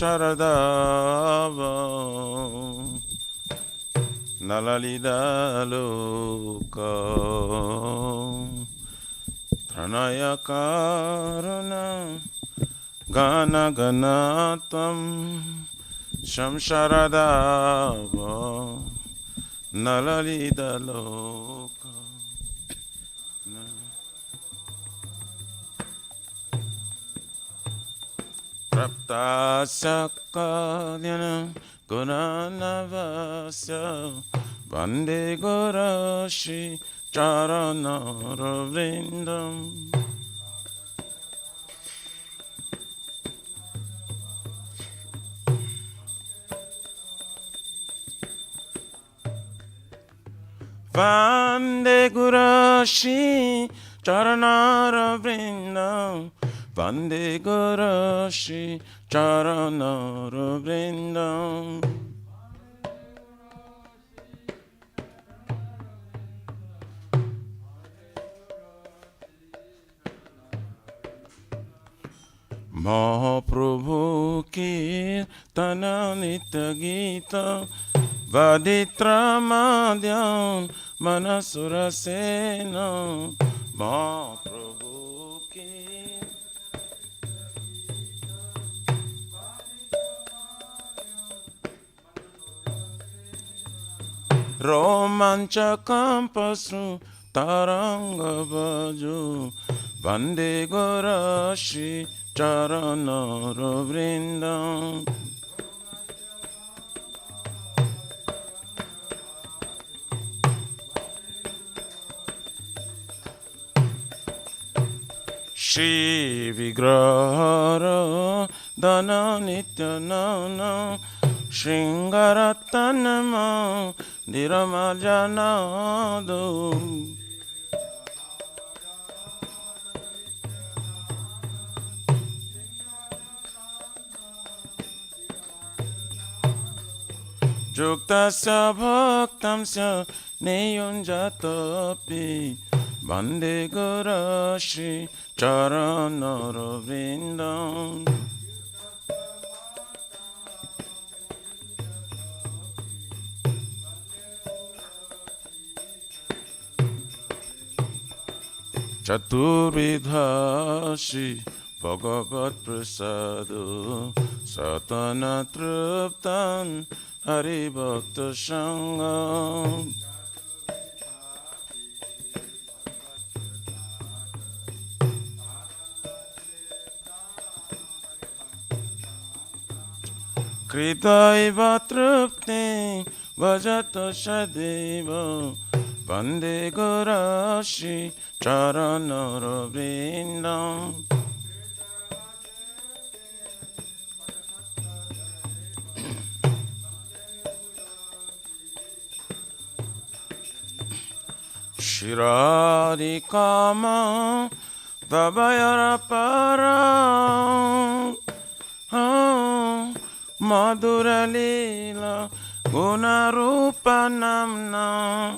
Sharadava Nalalidaloka Pranaya Karuna Gana Ganatam Shamsharadava Nalalidaloka Praptasya Kalyana Gunanavasya Vande Gorashi Charanaravindam Vande Gorashi Charanaravindam Vande Gorashi Charanaravindam Mahaprabhu Kirtana Nitya Gita Vaditra Madhyam Manasura Sena Mahaprabhu Romancha Kampasru Taranga Baju Vande Gorashi Charanaravindam Shri Vigrahara Dana Nityanana Shringaratanama Niramajanadu Juktasya Bhaktamsya Niyunjatapi Vande Gorashi Charanaravindam Chaturvidhashi Bhagavat Prasadu Satana Truptan Hari Bhakta Sangam Kritaiva Trupti Vajata Shadeva Vande Gorashi Charanaravindam Shiradi Kama Vabayara Para Madhura Lila Guna Rupa Namna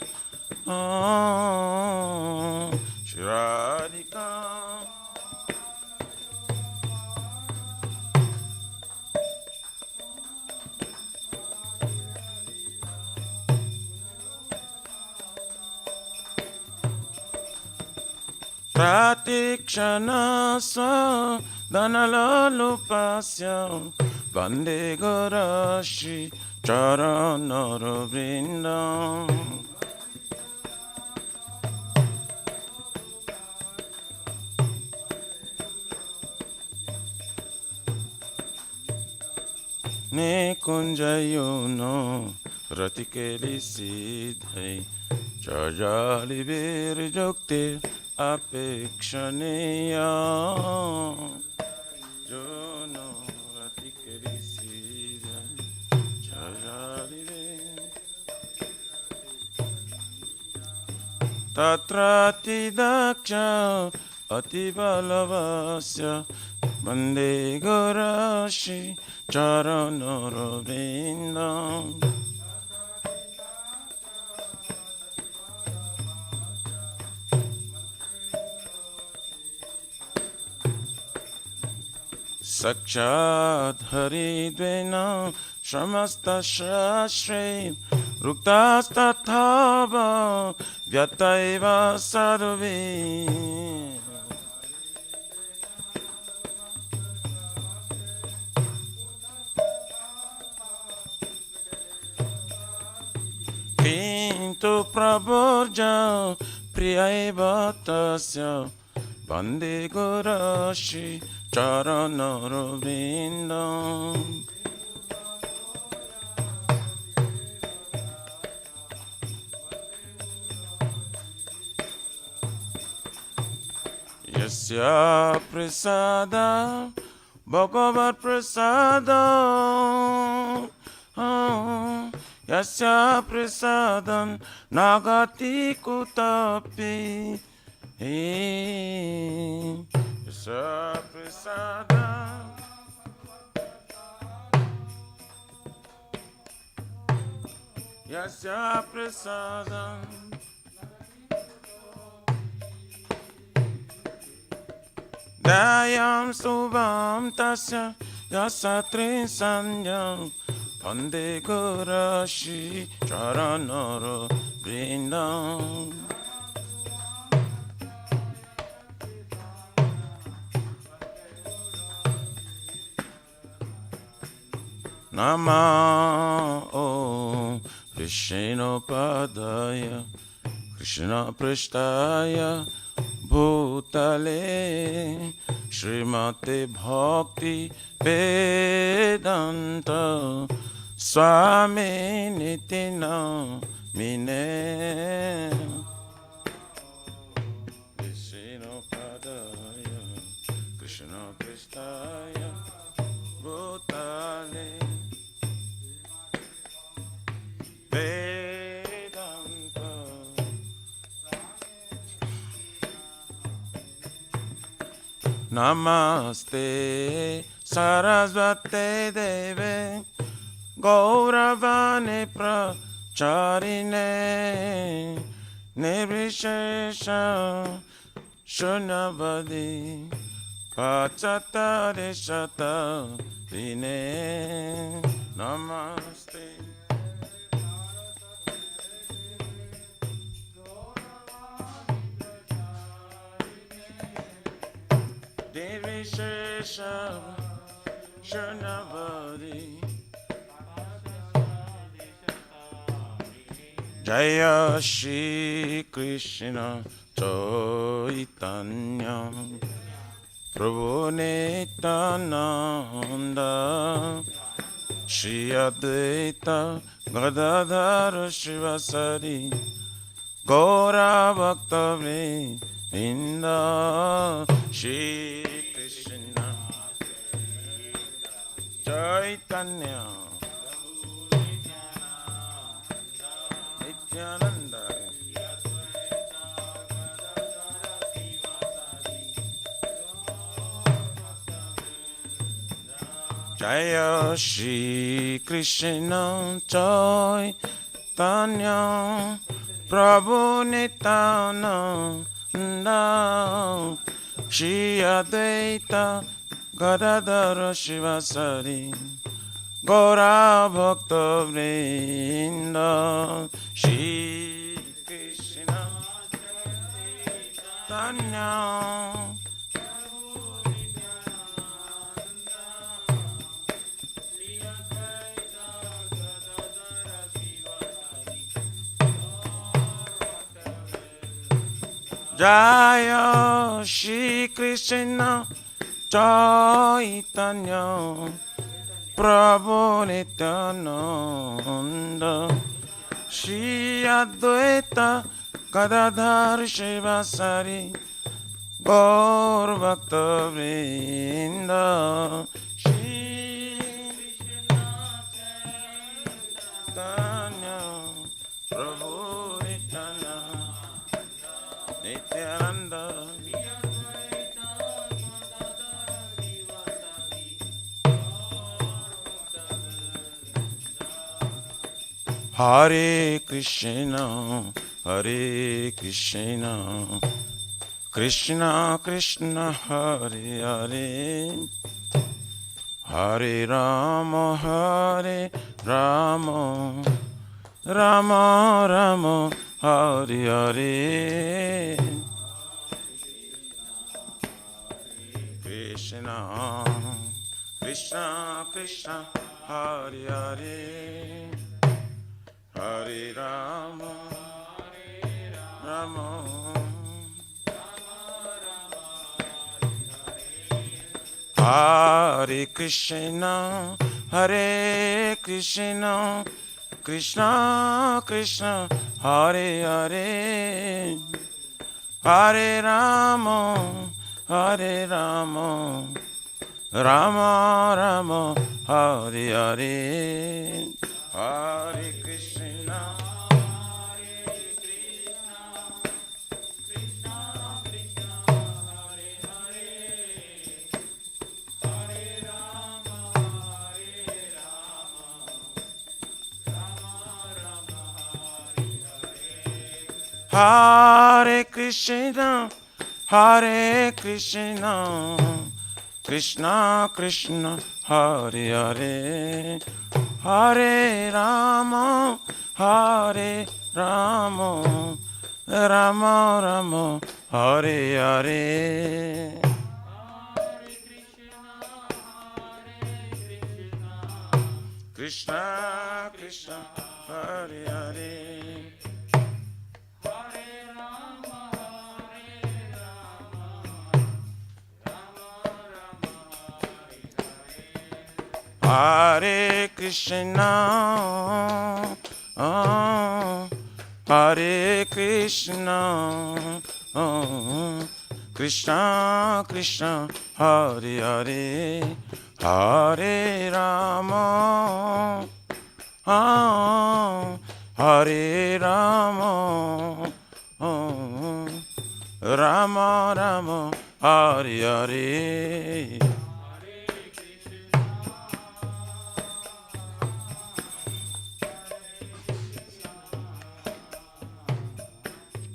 Shiradika Pratikshana Swa Dhanalalupasya Vande Gorashi Charanaravindam Nikunjayono Ratikeli Siddhai Jajali Vir Jokti Apekshaniya Jono Ratikeli Siddhai Jajali Vir Tatrati Daksha Atibalavasya Vande Gorashi Charanaravindam Sakshat Haridvena Shramasta Shastre Ruktastathava Vyataiva Sadhuvi Kintu Prabhuja Priyaiva Tasya Bande Gurashi Charanarvindam Yasya Prasada Bhagavat Prasada Yasya Prasadam Nagati Kutapi Yasya Prasadam Yasya Prasadam Dayam Subham Tasya Yasatri Sanyam Pande Gurashi Charanara Vrindam Nama O Krishna Padaya Krishna Prishtaya Bhutale Srimate Bhakti Vedanta Swami Nitina Mine Krishna Padaya Krishna Prishtaya Bhutale Vedanta Namaste Sarasvate Deve Gauravane Pracharine Nirvishesha Shunavadi Pachatare Shata Vine Namaste Nirvishesha Shunavadi Jaya Shri Krishna Chaitanya Prabhu Nityananda Shri Advaita Gadadhara Shivasari Gaura Bhakta Vrinda Shri Krishna Chaitanya Nityananda Jaya Shri Krishna Chaitanya Prabhu Nityananda Shri Advaita Gadadhara Shivasari Gaura Bhakta Vrinda Shri Krishna Chaitanya Jaya Shri Krishna Chaitanya Prabhu Nityananda Shri Advaita Gadadhar Shivasari Gaur Bhakta Vrinda Shri Chaitanya Prabhu Nityananda Hare Krishna Hare Krishna Krishna Krishna Hare Hare Hare Rama, Hare Rama, Rama Rama, Hare Hare. Krishna, Krishna, Krishna, Hare Hare, Hare Rama, Rama, Hare Krishna, Hare Krishna, Krishna Krishna, Hare Hare, Hare Rama, Hare Rama, Rama Rama, Hare Hare, Hare Krishna, Hare Krishna, Hare Krishna, Krishna Krishna, Hare Hare, Hare Rama, Hare Rama, Rama Rama, Hare Hare. Krishna Krishna, Hare Hare. Hare Krishna, Hare Krishna, Krishna Krishna, Hare Hare, Hare Rama, Hare Rama, Rama Rama, Hare Hare.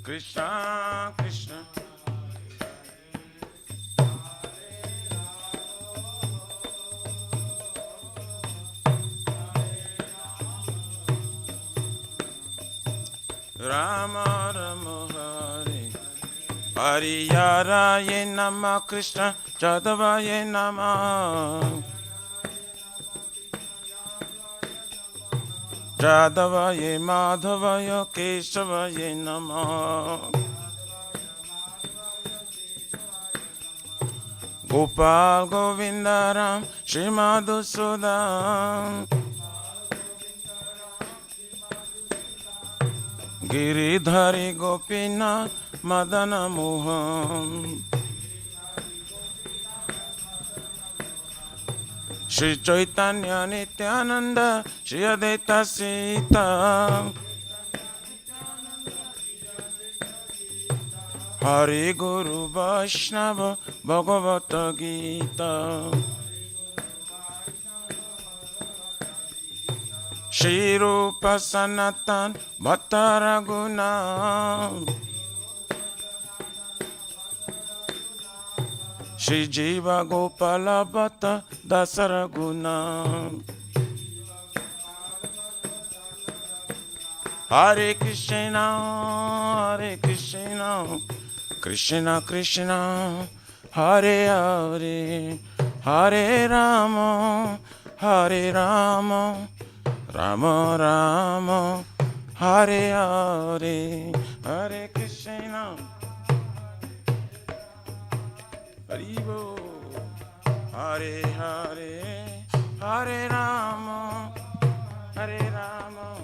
Krishna Krishna, Rama Rama, Hare Hare Yaraye Nama, Krishna Jadavaye Nama, Jadavaye Madhavaya Kesavaye Nama, Gopal Govindaram Shri Madhusudan, Giridhari Gopinath Madana Mohan, Shri Chaitanya Nityananda Shri Advaita Sita, Hari Guru Vaishnava Bhagavata Gita, Shri Rupa Sanatan Bhatta Raghuna, Shri Jiva Gopala Bhatta Dasaraguna, Hare Krishna, Hare Krishna, Krishna Krishna, Hare Hare, Hare Rama, Hare Rama, Rama Rama, Hare Hare, Hare Krishna, Hare Bo, Hare Hare, Hare Rama, Hare Rama,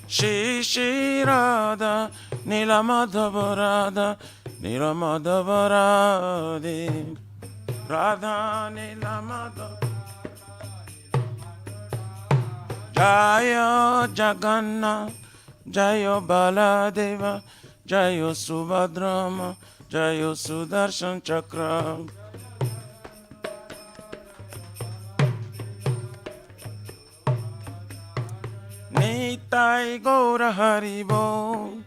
Shri Shri Radha, Nila Madhava Radha, Nila Madhava Radhe, Radha Nila Madhava, Jaya Jagannath, Jaya Baladeva, Jaya Subhadrama, Jaya Sudarshan Chakra. Nitai Gaura Haribo,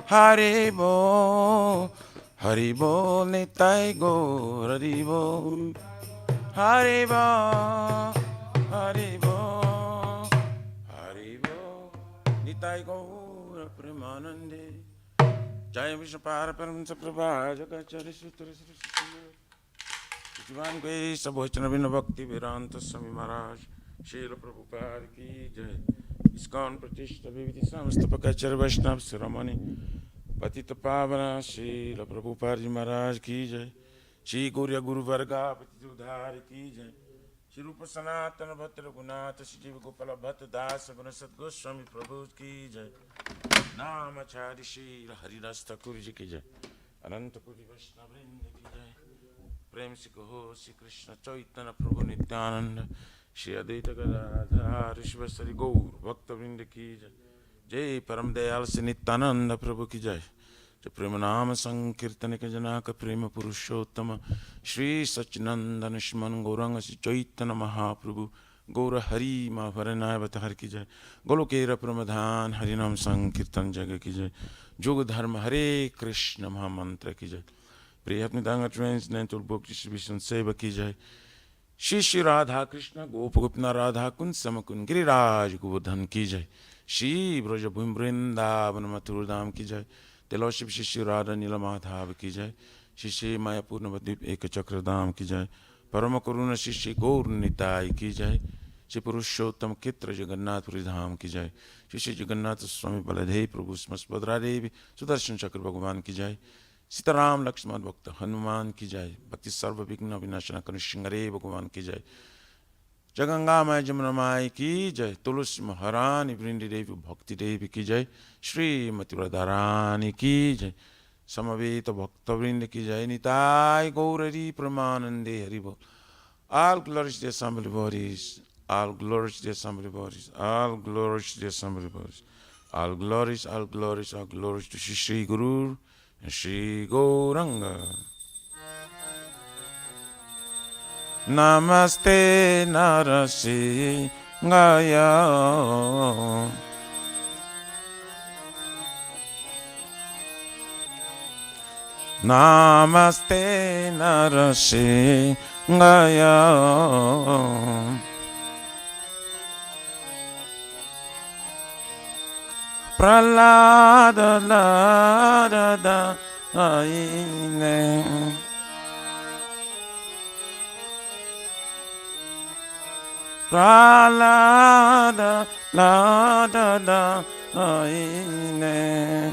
Haribo, Hari bol nitai gaur Hari bol Hari bol Hari bol Hari bol nitai gaur Premanande Jai Vishnu Paraparam Saprabha Jagacharya Sutra Jivan Gwe Sabhachana Vina Bhakti Vedanta Swami Maharaj Srila Prabhupada Ki Jai ISKCON Pratishta Viviti Samastapakacharya Vaishnava Siramani Patita Pavana Srila Prabhupada Ji Maharaj Ki Jai Shri Gaurya Guru Varga Patita Udhari Ki Jai Shri Rupa Sanatana Bhatra Gunata Shri Jiva Gopala Bhatta Dasa Gunasat Goswami Prabhu Ki Jai Namachari Srila Haridas Thakur Ji Ki Jai Ananta Kuri Vaishnava Vrinda Ki Jai Prem Si Kaho Shri Krishna Chaitanya Prabhu Nityananda Shri Advaita Gadadhar Shivasari Gaur Bhakta Vrinda Ki Jai Jai Param Dayal Se Nityananda Prabhu Ki Jai Jai Prema Nama Sankirtana Ka Janaka Prema Purushottama Shri Sachinandana Shman Gauranga Shri Chaitanya Mahaprabhu Gaura Hari Mahaparanaya Vatahar Ki Jai Golokera Pramadhan Harinam Sankirtan Jaga Ki Jai Yoga Dharma Hare Krishna Mahamantra Ki Jai Priyatmidanga Transcendental Book Distribution Seva Ki Jai Shri Radha Krishna Gopagopna Radha Kun Samakun Giriraj Govardhan Ki Jai Shri Braja Bhum Vrindavan Mathur Dham Ki Jai Fellowship Shri Radha Nila Madhav Ki Jai Shri Mayapur Navadvip Eka Chakra Dham Ki Jai Parama Karuna Shri Gaur Nitai Ki Jai Shri Purushottam Kitra Jagannath Puri Dham Ki Jai Shri Jagannath Swami Baladhe Prabhu Smas Badra Devi Sudarshan Chakra Bhagavan Ki Jai Sitaram Lakshman Bhakta Hanuman Ki Jai Bhakti Sarva Vigna Vinashana Kanishingare Bhagavan Ki Jai Jaganga Maya Jamuna Maya Ki Jai Tulsi Maharani Vrindi Devi Bhakti Devi Ki Jai Shri Mati Radharani Ki Jai Samaveta Bhakta Vrindi Ki Jai Nitai Gaurari Pramanande Haribo All glories to the assembly bodies All glories to the assembly bodies All glories to the assembly bodies All glories, all glories, all glories to Shri Guru and Shri Gauranga. Namaste Narasi Gaya Namaste Narasi Gaya Pralada la da da aine Pralada la da da aine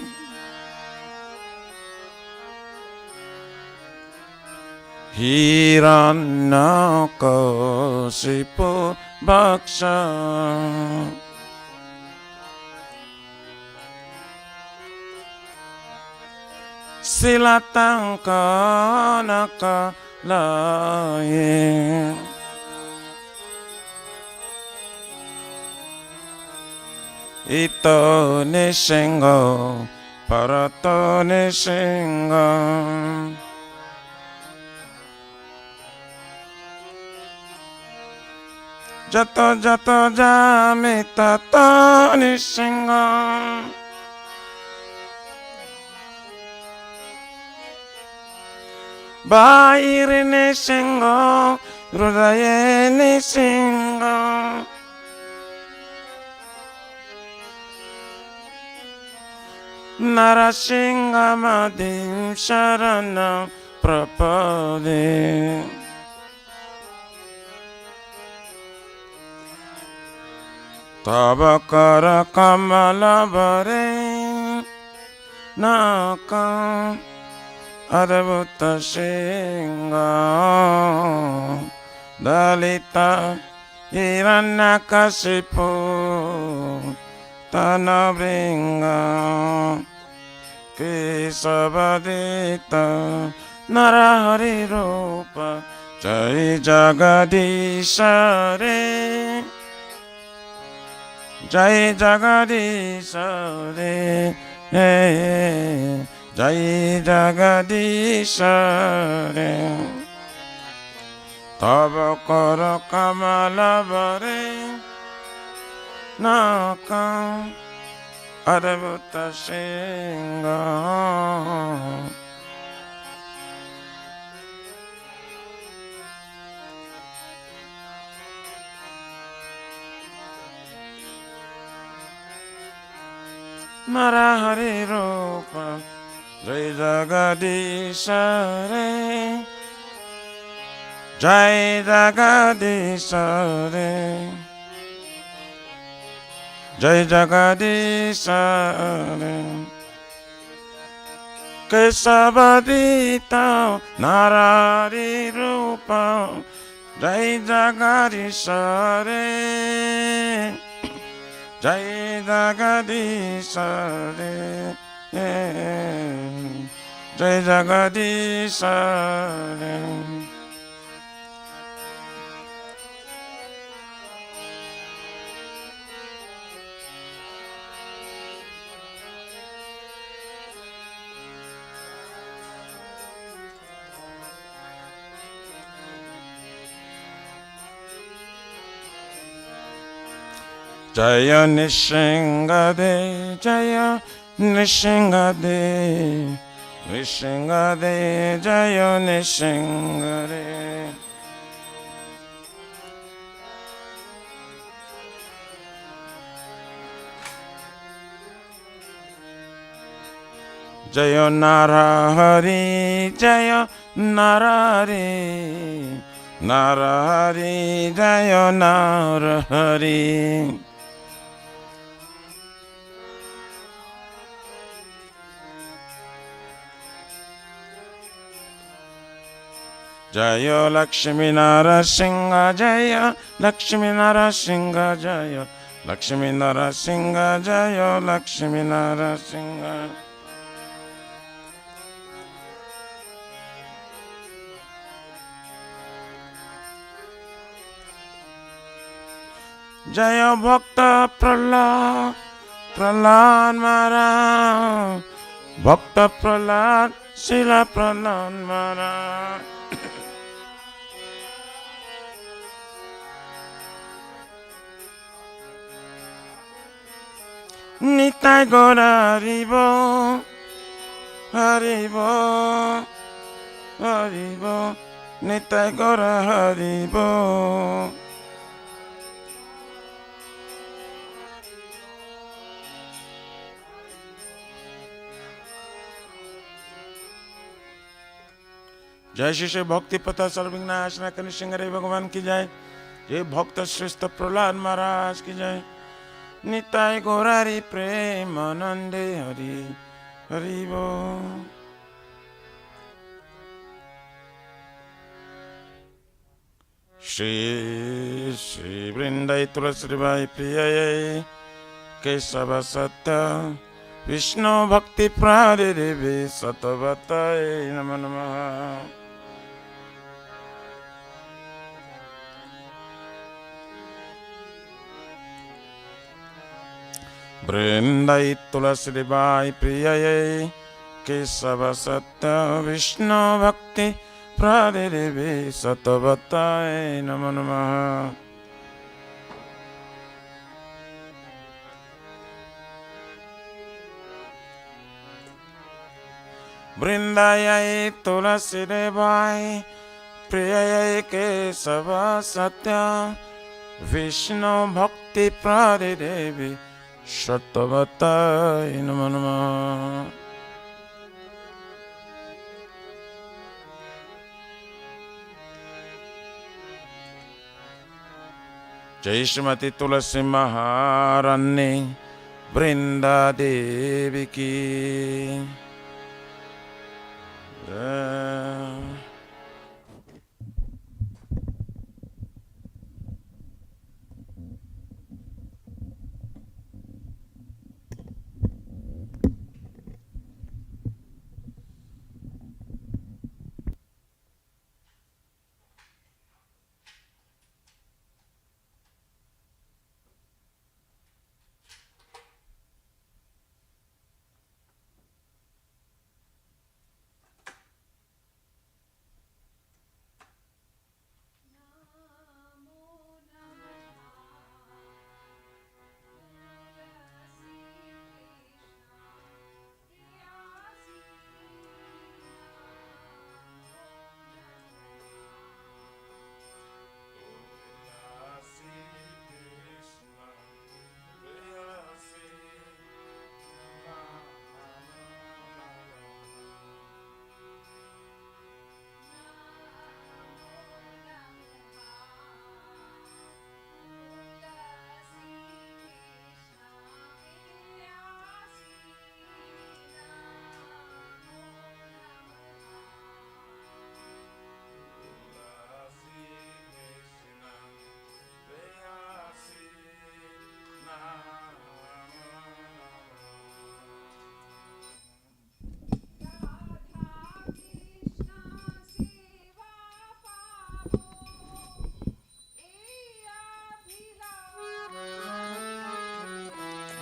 Hiranyakasipu Bhaksha Silatangka nakalaye Ito nishingo parato nishingo Jato jato jamita to nishingo Bairi nishingo, hrudaye nishingo Narashinga madim sharanam prapade Tabakara kamala bare nakam Advaita Shinga Dalita Hiranyakasipu Tanabringa Kesavadita Narahari Rupa Jai Jagadisha Re Jai Jagadisha Re Jai Jagadisha Re Tava Kara Kamala Bare Nakam Advaita Shinga Narahari Rupa Jai Jagadisha Re Jai Jagadisha Re Jai Jagadisha Re Kesavadita Narari Rupa Jai Jagadisha Re Jai Jagadisha Re Jai Jagadisha Re Jaya Nishingade, Jaya Nishingade, Nishingade, Jaya Nishingade. Jaya Narahari, Jaya Narahari, Narahari, Jaya Narahari. Jaya Lakshmi Narasingha, Jaya Lakshmi Narasingha, Jaya Lakshmi Narasingha, Jaya Lakshmi Narasingha. Jaya Bhakta Prahlad, Prahlad Maharaj, Bhakta Prahlad, Srila Prahlad Maharaj. Nitai Gora Haribo, Haribo, Haribo, Nitai Gora Haribo. जय श्री श्री भक्ति पता सर्वविघ्नाशना कनि सिंह भगवान की जय। जय भक्त श्रेष्ठ प्रहलाद महाराज की जय। निताय गौरारी प्रेमानंदे हरि हरि बोल। श्री श्री वृंदाई तुलसी बाई प्रिय केशव सत्य विष्णु भक्ति प्राणे देवी सतवताय नमः नमः। वृंदाई तुलसी बाई प्रिय केशव सत्य विष्णु भक्ति प्राणे देवी सतवताय नमः नमः। वृंदाई तुलसी बाई प्रिय केशव सत्य विष्णु भक्ति प्राणे देवी सतवताय नमः नमः। जय श्रीमती तुलसी महारानी वृंदा देवी की जय।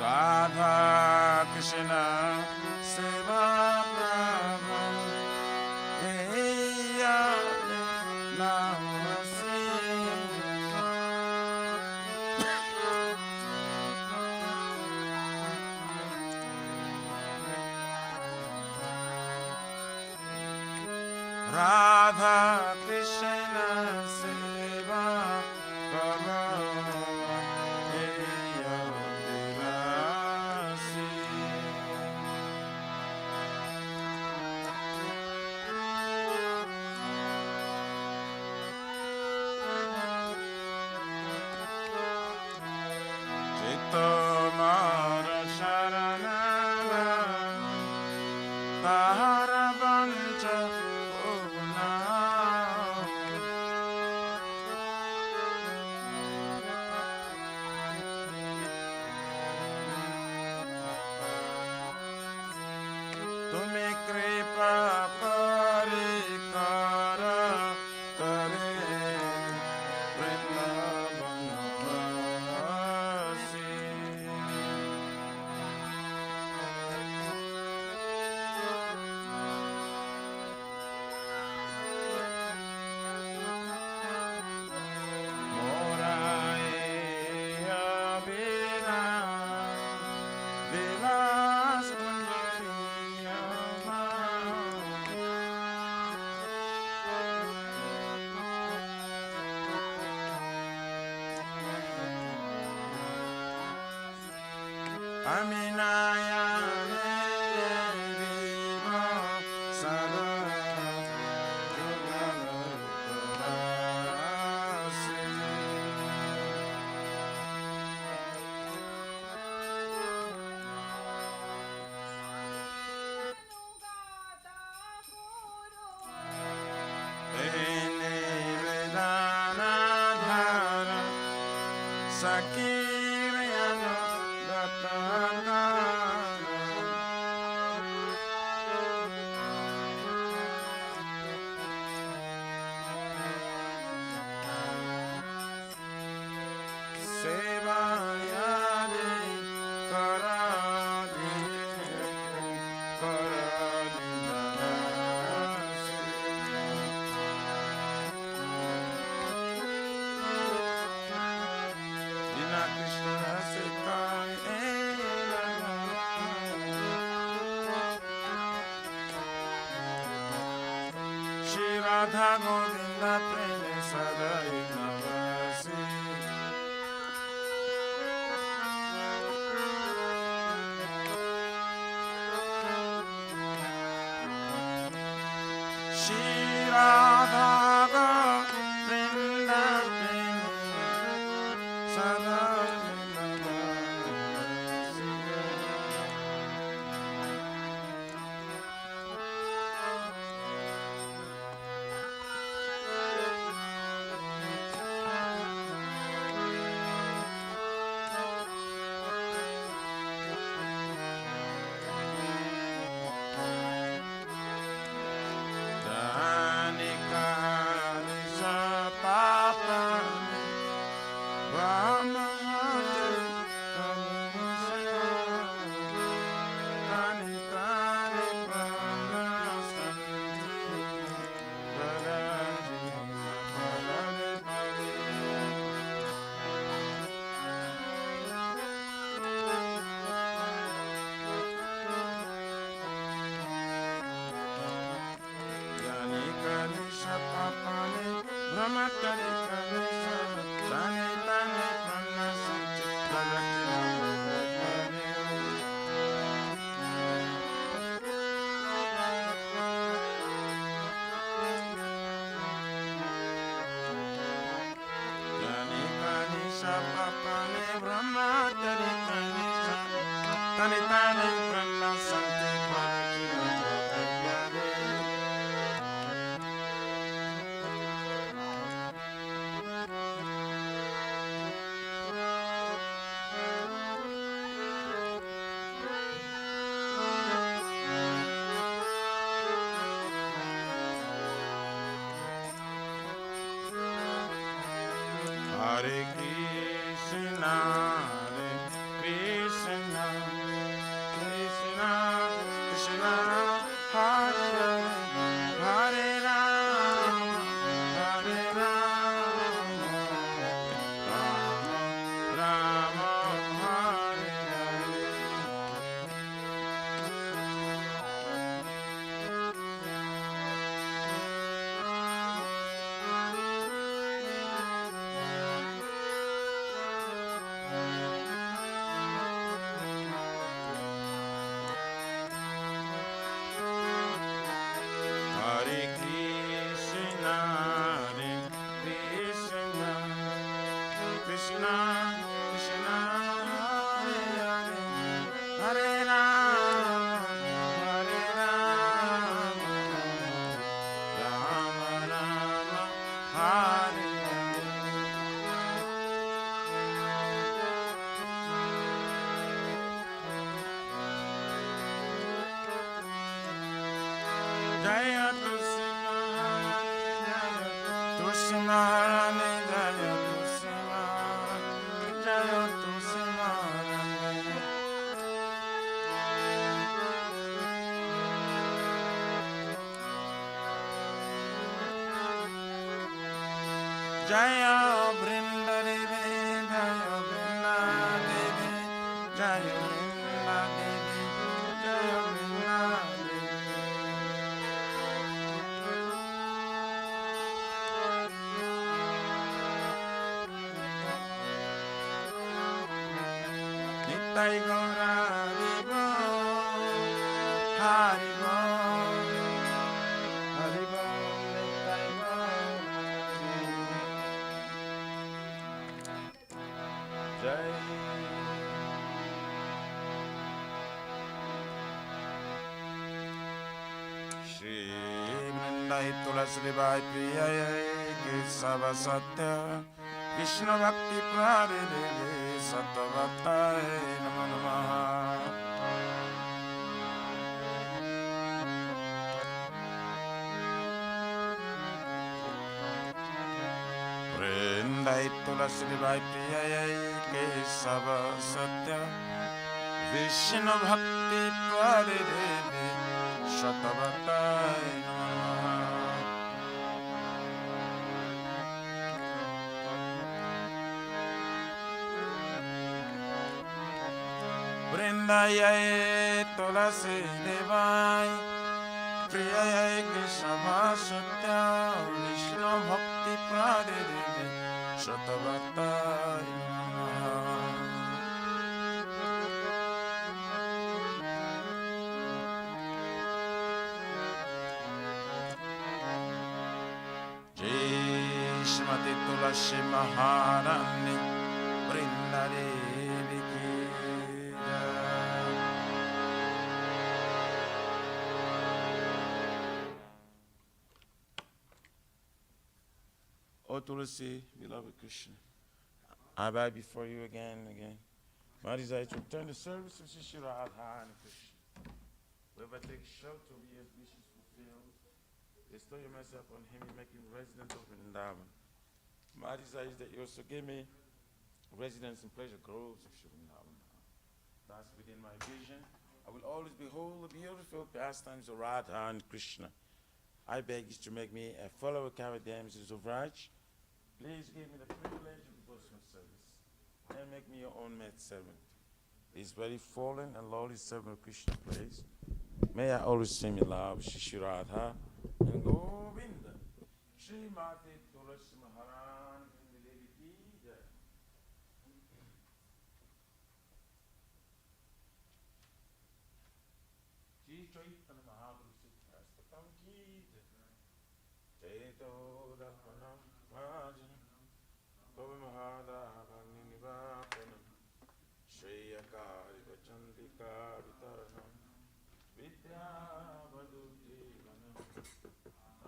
Radha Krishna Seva Prabhu Eya Lamasi Radha Krishna Seva Prabhu Eya Lamasi Mara Sharanava Tahara Vancha Puna Tumi Kripa Kari Kara Kare Vrindavanavasi Moraya Vina Vilas Kunjariyama Aminaya Viva Sada Jugalarasi Ene Vedana Dhara Sakirayana Gatana Sevayade Karadi Karadinasi Dina Krishna Sekai Shri Radha Govinda Preme Sadai Navasi Shri Radha Govinda Preme Sadai Navasi Danika Nisha Papa Brahmahate Kamisa Tani Tani Pranasanti Bhagati Bhagati Danika Nisha Papani Brahmatani Kanisha Tani Tani Pranasanti Bhagati Bhagati Danika Nisha Papani Brahmatani Kanisha Tani Tani Pranasanti Bhagati Bhagati Hare Krishna, Hare Krishna, Jaya Brinda Devi, Jaya Brinda Devi, Jaya Brinda Devi, Jaya Brinda Devi. Nitai Gaura Haribo, Haribo, Haribo, Nitai Gaura. Jai Shri Vrindai Tulasi Bai Priyai Kesava Satya Krishna Bhakti Pradede Sattvatai Namo Namaha. Vrindai Tulasi Bai Priyai Kesava Satya Krishna Bhakti Pradede Sattvatai Namo Namaha. Vrindayai Tulasi Devai Priyayai Kesava Satya Vishnu Bhakti Pradede Sattvatai Namaha. Jai Shrimati Tulasi Maharani Vrindadevi ki jai. O Tulasi, beloved Krishna, I bow before you again and again. My desire to return the service of Shri Radha and Krishna. Whoever takes shelter of your wishes fulfilled, bestow your mercy upon him, you make him resident of Vrindavan. My desire is that you also give me residence in pleasure groves of Shri Vrindavan. Thus, within my vision, I will always behold the beautiful pastimes of Radha and Krishna. I beg you to make me a follower of Kavadams of Raj. Please give me the privilege of devotional service and make me your own maid servant. This very fallen and lowly servant of Krishna, please. May I always sing in love, Shri Radha and Govinda. Shri Mati Tulasi Maharan and Devi ki jai. Shri Chaitanya Mahaprabhu Siddhastatam ki jai. Chaito Dapanam Bhajanam Bhava Mahadavani Nivapanam Shri Akari Vachandika Vitaranam Vidya Vadujivanam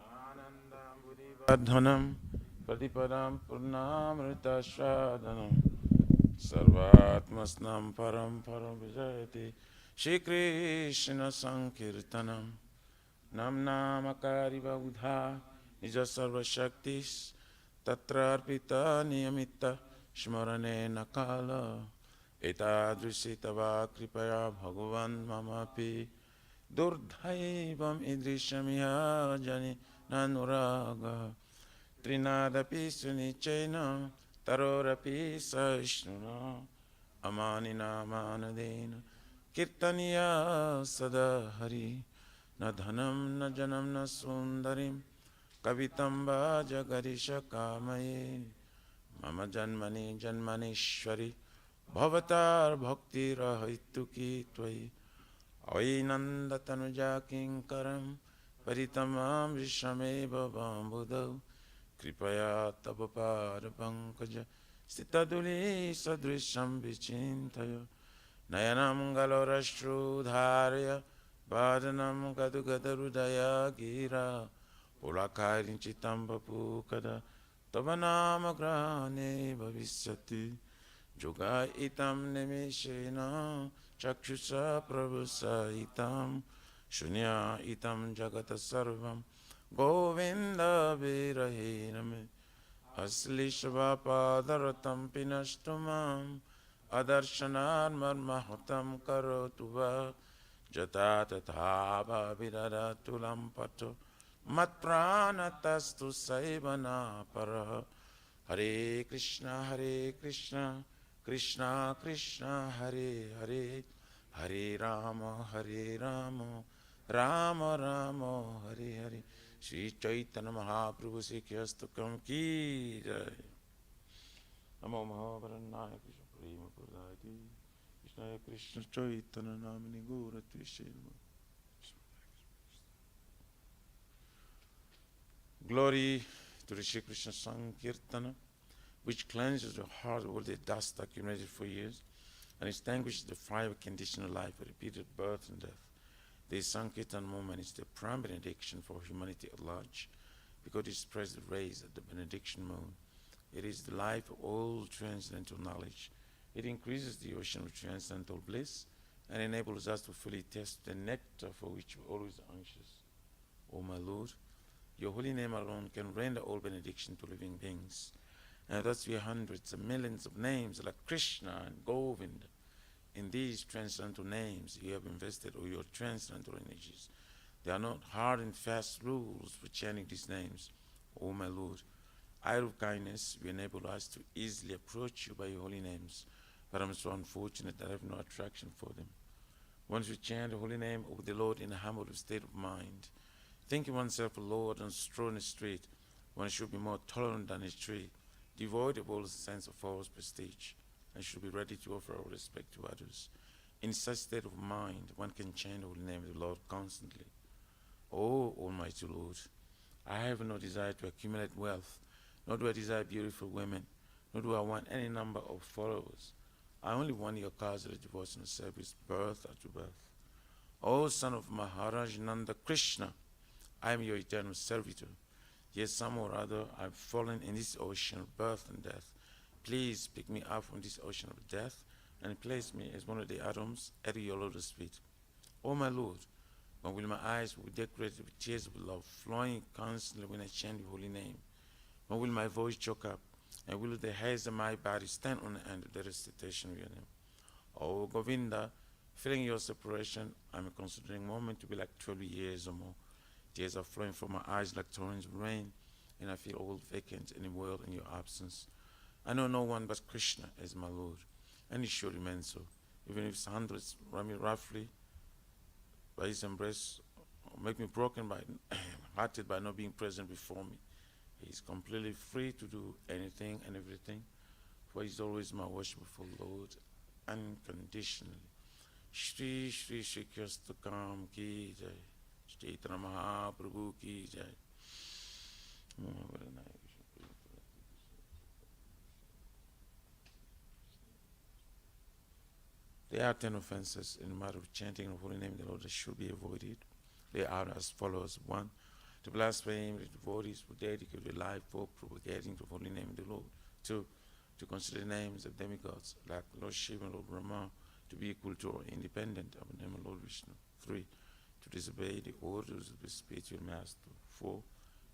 Anandam Buddhivadhanam Padipadam Purnamrita Shradanam Sarvatmasnam Param Param Vijayati Shri Krishna Sankirtanam Nam Namakari Vaudha Nija Sarva Shaktis Tatra Arpita Niyamita Shmarane Nakala Etadrisitava Kripaya Bhagavan Mamapi Durdhaivam Idrishamiya Jani Nanuraga Trinadapi Sunichena Tarorapi Saishnuna Amanina Manadena Kirtaniya Sadahari Na dhanam na janam na sundarim Kavitamba jagarisha kamaye Mama janmani janmanishwari Bhavatar bhakti rahituki tvai Ainanda tanuja kinkaram Paritamam vishameva vambudau Kripaya tabapara pankaja Sitaduli sadrisham vichintaya Nayanam galorashrudharya Vadanam Gadugadarudaya Gira Pulakarin Chitambapukada Tavanamagrane Bhavisyati Juga itam nimishena Chakshusa Prabhusa itam Shunya itam Jagata Sarvam Govinda Virahiname Aslishavapadaраtam Pinashtumam Adarshanar Marmahutam Karotuva Jata tatha bhaviratulam pato matpranatastu saivana para Hare Krishna, Krishna Krishna, Hare Hare, Hare Rama, Rama Rama, Hare Hare. Shri Chaitanya Mahaprabhu Sikyastakam Ki Jai. Namo Mahavarannaya Krishna Prema Pradayati Krishna Krishna Chaitanya Namini Gora Tvishema. Glory to the Shri Krishna Sankirtana, which cleanses the heart of all the dust accumulated for years and extinguishes the fire of conditional life, repeated birth and death. The Sankirtan movement is the prime benediction for humanity at large, because it spreads the rays of the benediction moon. It is the life of all transcendental knowledge. It increases the ocean of transcendental bliss and enables us to fully taste the nectar for which we're always anxious. O my Lord, your holy name alone can render all benediction to living beings. And thus we have hundreds of millions of names like Krishna and Govinda. In these transcendental names, you have invested all your transcendental energies. There are not hard and fast rules for chanting these names. O my Lord, out of kindness, you enable us to easily approach you by your holy names, but I'm so unfortunate that I have no attraction for them. Once we chant the holy name of the Lord in a humble state of mind, thinking oneself a lord and stroll in the street, one should be more tolerant than a tree, devoid of all sense of false prestige, and should be ready to offer all respect to others. In such state of mind, one can chant the holy name of the Lord constantly. O Almighty Lord, I have no desire to accumulate wealth, nor do I desire beautiful women, nor do I want any number of followers. I only want your cause of devotional service, birth after birth. O son of Maharaj Nanda Krishna, I am your eternal servitor. Yet somehow or other I have fallen in this ocean of birth and death. Please pick me up from this ocean of death and place me as one of the atoms at your lotus feet. O my Lord, when will my eyes be decorated with tears of love flowing constantly when I chant your holy name? When will my voice choke up, and will the hairs of my body stand on the end of the recitation of your name? O Govinda, feeling your separation, I'm considering a moment to be like 12 years or more. Tears are flowing from my eyes like torrents of rain, and I feel all vacant in the world in your absence. I know no one but Krishna as my Lord, and it should remain so, even if hundreds run me roughly by his embrace, or make me broken by hearted by not being present before me. He is completely free to do anything and everything, for he is always my worshipful Lord, unconditionally. Shri Shri Shri Kyastakam Ki Jai. Shri Chaitanya Mahaprabhu Ki Jai. There are 10 offenses in the matter of chanting the holy name of the Lord that should be avoided. They are as follows. 1. To blaspheme the devotees who dedicate their life for propagating the holy name of the Lord. 2. To consider the names of demigods like Lord Shiva and Lord Brahma to be equal to or independent of the name of Lord Vishnu. 3. To disobey the orders of the spiritual master. 4.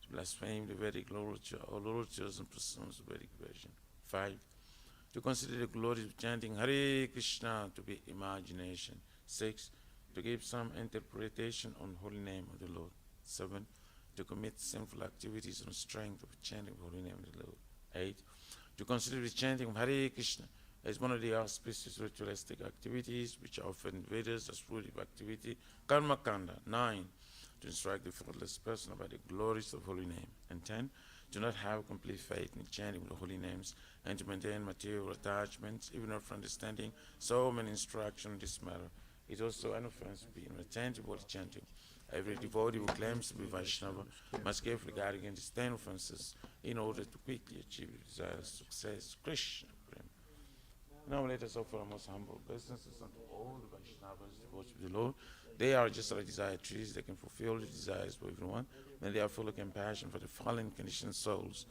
To blaspheme the Vedic literature or literatures and persons of Vedic version. 5. To consider the glories of chanting Hare Krishna to be imagination. 6. To give some interpretation on holy name of the Lord. 7. To commit sinful activities on strength of chanting the holy name of the Lord. 8. To consider the chanting of Hare Krishna as one of the auspicious ritualistic activities which are often Vedas as fruitive activity, Karma Kanda. 9. To instruct the faithless person about the glories of holy name. And 10. To not have complete faith in chanting the holy names and to maintain material attachments, even after understanding so many instructions in this matter. It is also an offense to be inattentive while chanting. Every devotee who claims to be Vaishnava must carefully guard against these 10 offenses in order to quickly achieve the desired success. Krishna Prema. Now let us offer our most humble obeisances unto all the Vaishnavas, devotees of the Lord. They are just like desired trees. They can fulfill the desires for everyone, and they are full of compassion for the fallen conditioned souls.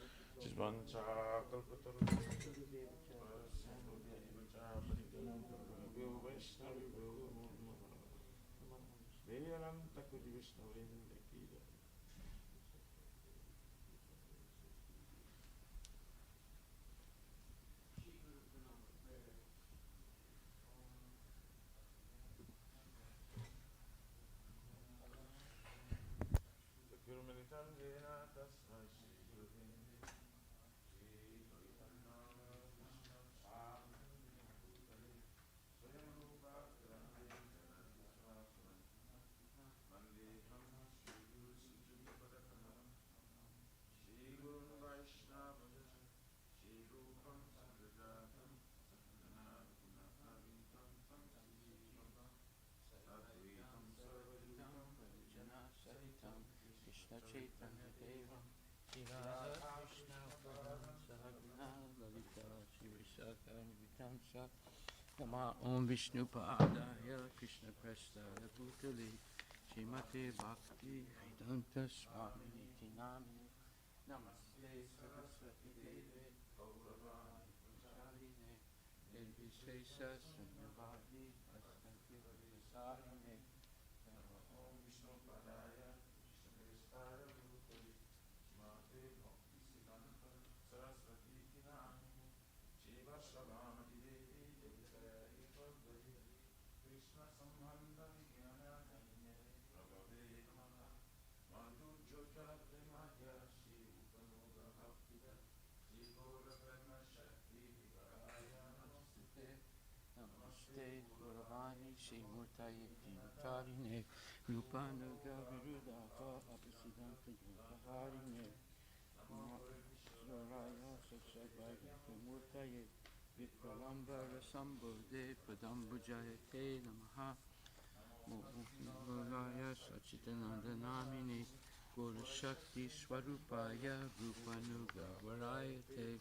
Nama Om Vishnu Padaya Krishna Prasthaya Bhutale Shrimate Bhakti Vedanta Swami Niti Namine Namaste Saraswati Deve Gauravani Pracharine Nirvishesha Sunyavadi Astakya Sarine Nama Om Vishnu Padaya Krishna Prasthaya Bhutale Shrimate Bhakti Siddhanta Saraswati Niti Namine Shiva Shabhamati Devi Krishna Sambandha Vijnana Kanya Prabhave Namaha Madhu Jyota Premadya Shri Upanuga Bhaktida Shri Gora Brahma Shakti Vikaraya Namaste Namaste Guravani Shri Murtaye Dintarine Rupanuga Virudaka Abhisidanta Yogaharine Namoraya Sakshabhaya Murtaye Vipralambara Sambodhe Padambujayate Namaha Mulaya Sachitananda Namini Guru Shakti Swarupaya Rupanuga Varayate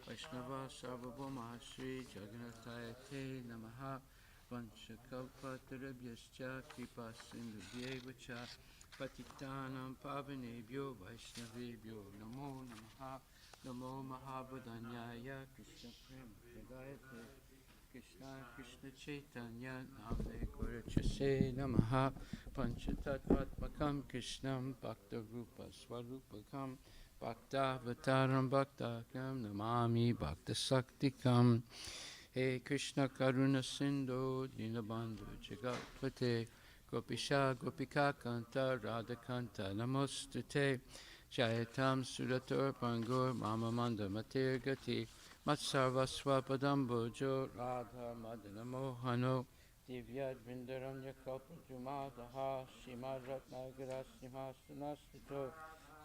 Vaishnava Sarvabhauma Shri Jagannatayate Namaha Vanchakalpa Tarabhyascha Kripa Sindhubhyevacha Patitanam Pavanebhyo Vaishnavebhyo Namo Namaha Namo Mahabodhanyaya Krishna Prema Pradayate Krishna Krishna Chaitanya Namne Gaurachase Namaha Panchatattvatmakam Krishnam Bhakta Rupa Swarupakam Bhakta Vataram Bhaktakam Namami Bhakta Saktikam He Krishna Karuna Sindhu Dinabandhu Jagatpate Gopisha Gopika Kanta Radha Kanta Namostute Jayatam Suratur Pangur Mama Manda Matir Gati Matsarva Swapadam Bojo Radha Madana Mohano Divyad Vrindaranya Kalpa Jumadaha Shimad Ratnagara Simhastanastito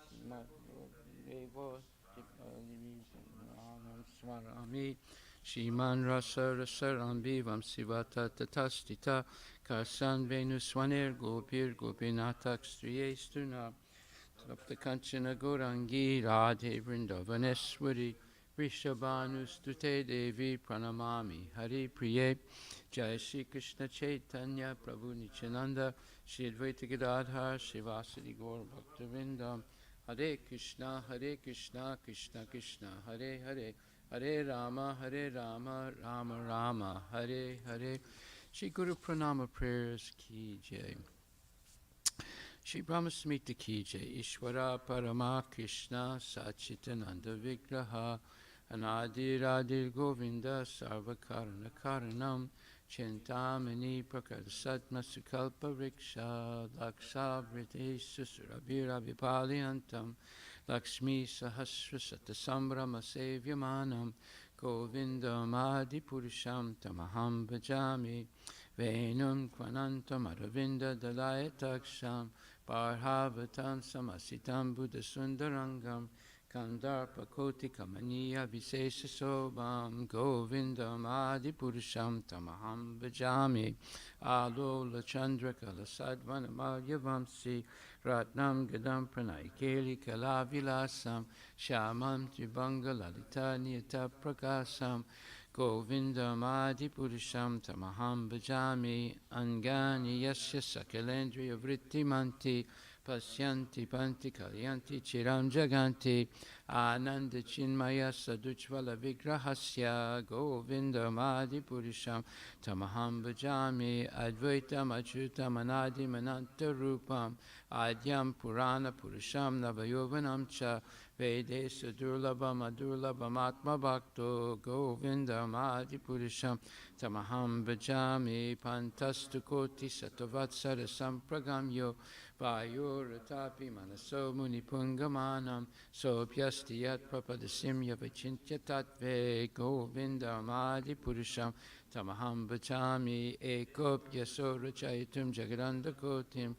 Shimad Devo Anam Swarami Shiman Rasa Rasarambi Vamsivata Tatastita Karsan Venuswanir Gopir Gopinatak Striyestuna Sapta Kanchana Gorangi Radhe Vrindavaneswari Rishabhanustute Devi Pranamami Hari Priye Jai Shri Krishna Chaitanya Prabhu Nityananda Shri Advaita Gadadhar Shivasadi Gaur Bhaktivinoda Hare Krishna Krishna Krishna Hare Hare Hare Rama Rama Rama Hare Hare Shri Guru Pranama prayers Ki Jai Shri Brahmasmita Ki Jai Ishwara Parama Krishna Sachitananda Vigraha Anadi Radhi Govinda Sarvakarana Karanam Chintamani Prakadasatma Sukalpa Riksha Laksha Vriti Susurabhira Vipaliantam Lakshmi Sahasra Satasambrama Sevyamanam Govindam Adi Purusham Tamaham Bhajami Venum Kvanantam Aravinda Dalayataksham Parhavatam Samasitam Buddha Sundarangam Kandarpa Koti Kamaniya Visesha Sobam Govindam Adi Purusham Tamaham Bhajami Alola Chandra Kalasadvanamalya Vamsi Ratnam Gadam Pranaikeli Kalavilasam Shamam Tribanga Lalita Niyata Prakasam Govindam Adi Purusham Tamaham Bhajami Angani Yasya Sakalendriya Vritti Manti Pasyanti Panti Kalyanti Chiram Jaganti Ananda Chinmaya Saduchvala Vigrahasya Govindam Adi Purusham Tamaham Bhajami Advaitam Achyutam Anadi Mananta Rupam Adyam Purana Purusham Navayovanam Cha Vedesa Durlabam Adurlabam Atma Bhakto Govindam Adi Purusham Tamaham Bhajami Pantastu Koti Satavatsara Sampragamyo Vayuratapi Manaso Munipungamanam Sopyasti Yat Papadasimya Vachintya Tatve Govindam Adi Purusham Tamaham Bhajami Ekopya Sorachaitum Jagadanda Kotim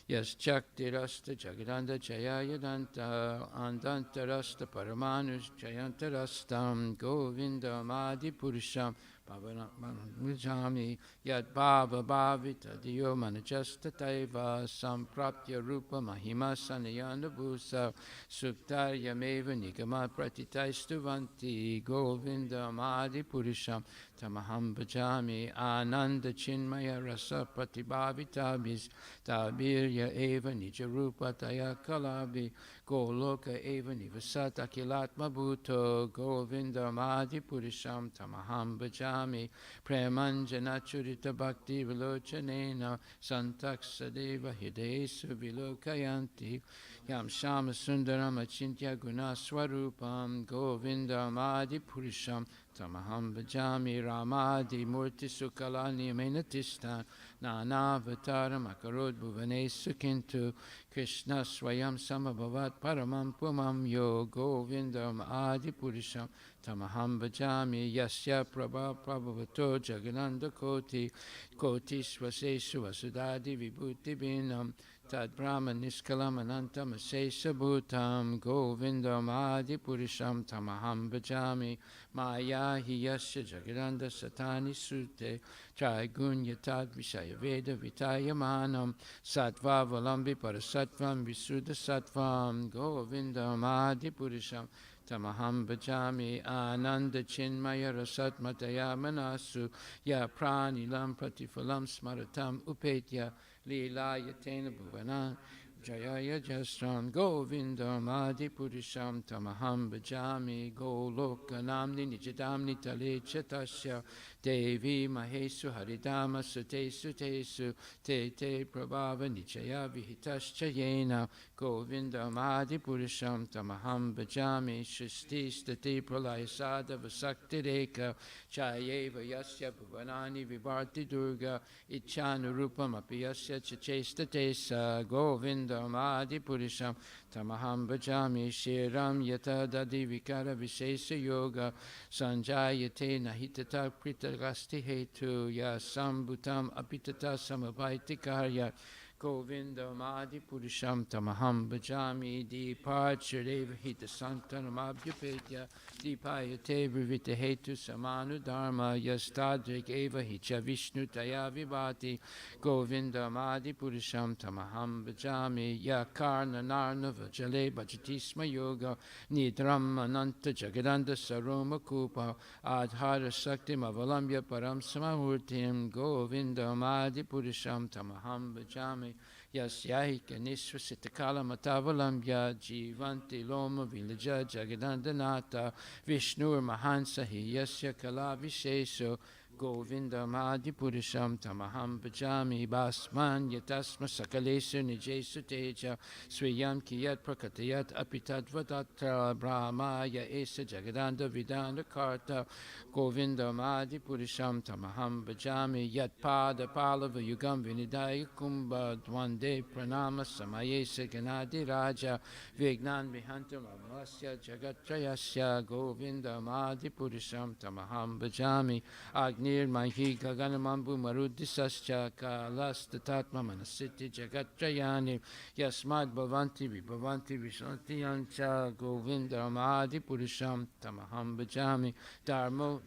Yas Chaktirasta Jagadanda Jayayadanta Andantarasta Paramanus Jayantarastam Govindam Adi Purusham Bhavanam Yat Bhava Bhavita Diyo Manajasta Taiva Sampraptya Rupa Mahima Sanayana Bhusa Suktarya Meva Nigama Pratitaistuvanti Govinda Madi Purisham Tamaham Bhajami Ananda Chinmaya Rasa Pratibhavitabhis Tabirya Eva Nijarupa Taya Kalabi Goloka Eva Nivasata Kilatma Bhuto Govinda Madi Purisham Tamaham Bhajami Premanjana Churita Bhakti Vilochanena Santaksadeva Hidesu Vilokayanti Yam Shama Sundaram Achintya Gunaswarupam Govinda Madi Purisham Tamaham Bhajami Ramadi Murti Sukalani Menatistan Nanavataram Akarod Bhuvane Sukintu Krishna Swayam Samabhavat Paramam Pumam Yo Govindam Adi Purisham Tamaham Bhajami Yasya Prabha Prabhavato Jagananda Koti Koti Swasesu Vasudadi Vibhuti Binam Tad Brahma Niskalam Anantam Asesa Bhutam Govindam Adi Purisham Tamaham Bhajami Maya Hiyasya Jagadanda Satani Sute Trigun Yatad Vishaya Veda Vitayamanam Sattva Valambi Parasatvam Visuddha Sattvam Govindam Adi Purisham Tamaham Bhajami Ananda Chinmaya Rasat Mataya Manasu Ya Pranilam Pratifalam Smaratam Upetya Lila Yatena Bhuvana Jayaya Jasram Govindam Adi Purisham Tamaham Bhajami Golokanamni Nijadamni Tale Chatasya Devi Mahesu Haridama Sute Sutesu Te Te Prabhava Nichaya Vihitaschayena Govindam Adi Purisham Tamaham Bhajami Shristi Stati Pralayasada Vasakti Reka Chayeva Yasya Bhuvanani Vibharti Durga Ichanurupam Apiyasya Chachestatesa Govindam Adi Purisham Tamaham Bhajami Shiram Yata Dadi Vikara Vishesa Yoga Sanjayate Nahitata Pritagasti Hetu Yasambhutam Apitata Samabhaiti Karya Govindam Adi Purisham Tamaham Bhajami Deepachareva Hita Santanam Abhyapetya Deepayate Vrivita Hetu Samanu Dharma Yastadrik Eva Hicha Vishnu Taya Vibhati Govindam Adi Purisham Tamaham Bhajami Yakarna Narna Vajale Bhajatisma Yoga Nidram Ananta Jagadanda Saroma Kupa Adhara Sakti Mavalambya Param Samahurtim Govindam Adi Purisham Tamaham Bhajami Yasyahika Nisvasitakala Matavalambya Jivanti Loma Vilaja Jagadandanata Vishnur Mahansa Yasya Kala Visheso Govindam Adi Purisham Tamaham Bhajami Basman Yatasma Sakalesu Nijesu Teja Swayam Kiyat Prakatayat Apitadvadatra Brahmaya Esa Jagadanda Vidanda Karta Govindam Adi Purisham Tamaham Bhajami Yat Pada Palava Yugam Vinidaya Kumbha Dwande Pranama Samayesa Ganadi Raja Vignan Vihantam Amasya Jagatrayasya Govindam Adi Purisham Tamaham Bhajami Agni Mahi Gaganamambu Marudisascha Kalastatatma Manasiti Jagatrayani Yasmad Bhavanti Vibhavanti Vishanti Ancha Govindam Adi Purisham Tamaham Bhajami Dharmo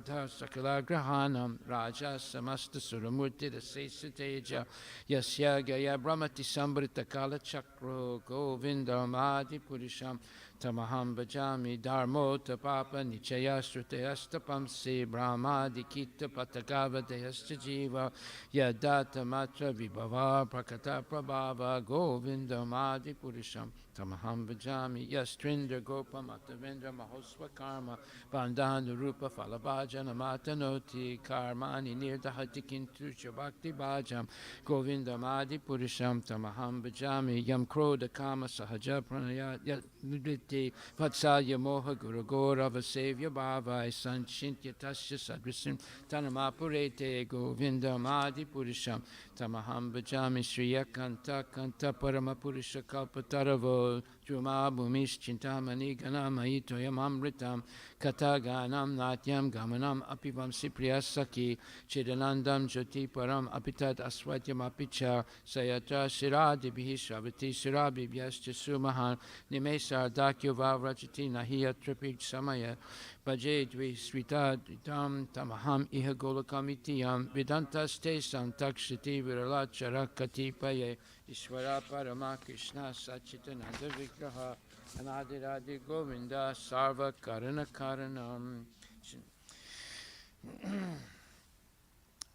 Sakala Grahanam Raja Samasta Suramurti Dasesa Teja Yasya Gaya Brahmati Sambrita Kala Chakro Govindam Adi Purisham Tamaham Bhajami Dharmo Tapapa Nichaya Srutayastapamsi Brahma Dikita Patagava Dayasta Jiva Yadata Matra Vibhava Prakata Prabhava Govindam Adi Purisham Tamaham Bhajami Yastrindra Gopa Matavendra Mahosva Karma Bandhanu Rupa Falabhajana Matanoti Karmani Nirdahati Kintu Shabakti Bhajam Govindam Adi Purisham Tamaham Bhajami Yam Krodha Kama Sahaja Pranaya Nidriti Vatsalya Moha Guru Gaurava Sevya Bhavai Sanchintya Tasya Sadrisim Tanamapurete Govindam Adi Purisham Tamaham Bhajami Sriya Kanta Kanta Parama Purisha Kalpataravo Druma Bhumish Chintamani Ganamayi Toyam Amritam Kata Ganam Natyam Gamanam Apivam Sipriya Saki Chidanandam Jyoti Param Apitat Aswatyam Apicha Sayatra Siradibhi Shavati Sirabibhyas Sumahan Nimesar Dakyo Vavrachati Nahiya Tripik Samaya Bhaje Dvi Srita Dam Tamaham Iha Golakamitiyam Vedantas Tesam Takshati Virala Charakati Paye Ishvara Parama Krishna Sachitananda Vigraha Anadiradi Govinda Sarva Karana Karanam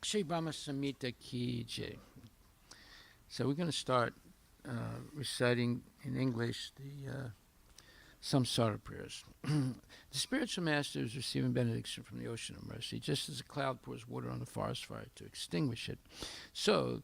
Shri Brahma Samhita Ki Jai. So we're going to start reciting in English the Samsara prayers. The spiritual master is receiving benediction from the ocean of mercy, just as a cloud pours water on a forest fire to extinguish it. So